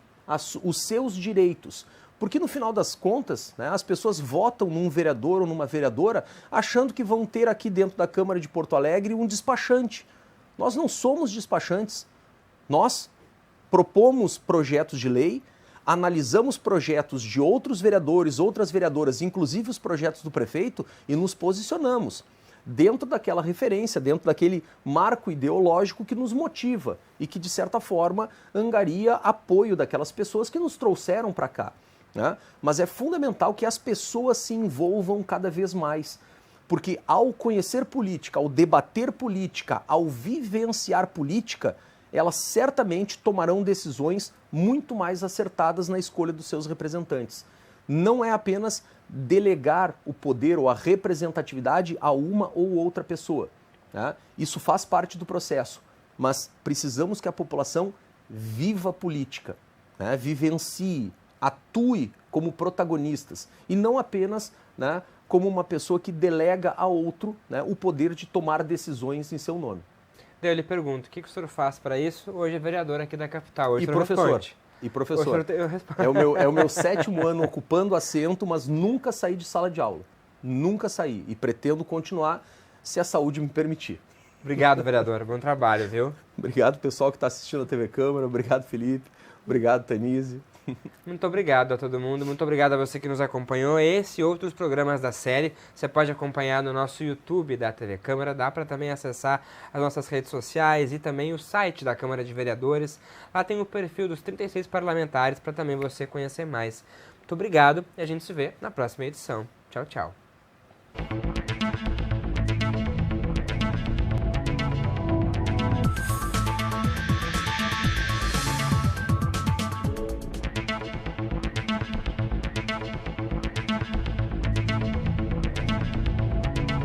Speaker 3: os seus direitos. Porque no final das contas, né, as pessoas votam num vereador ou numa vereadora achando que vão ter aqui dentro da Câmara de Porto Alegre um despachante. Nós não somos despachantes. Nós propomos projetos de lei, analisamos projetos de outros vereadores, outras vereadoras, inclusive os projetos do prefeito, e nos posicionamos dentro daquela referência, dentro daquele marco ideológico que nos motiva e que, de certa forma, angaria apoio daquelas pessoas que nos trouxeram para cá. Né? Mas é fundamental que as pessoas se envolvam cada vez mais, porque ao conhecer política, ao debater política, ao vivenciar política, elas certamente tomarão decisões muito mais acertadas na escolha dos seus representantes. Não é apenas delegar o poder ou a representatividade a uma ou outra pessoa. Né? Isso faz parte do processo, mas precisamos que a população viva a política, né? Vivencie, atue como protagonistas e não apenas, né, como uma pessoa que delega a outro, né, o poder de tomar decisões em seu nome.
Speaker 1: Daí eu lhe pergunto, o que o senhor faz para isso? Hoje é vereador aqui da capital. Hoje
Speaker 3: E professor. E professor. É o meu 7º ano ocupando assento, mas nunca saí de sala de aula. Nunca saí. E pretendo continuar se a saúde me permitir.
Speaker 1: Obrigado, vereador. Bom trabalho, viu?
Speaker 3: Obrigado, pessoal que está assistindo a TV Câmara. Obrigado, Felipe. Obrigado, Tanise.
Speaker 1: Muito obrigado a todo mundo, muito obrigado a você que nos acompanhou. Esse e outros programas da série você pode acompanhar no nosso YouTube da TV Câmara. Dá para também acessar as nossas redes sociais e também o site da Câmara de Vereadores. Lá tem o perfil dos 36 parlamentares para também você conhecer mais. Muito obrigado e a gente se vê na próxima edição. Tchau, tchau.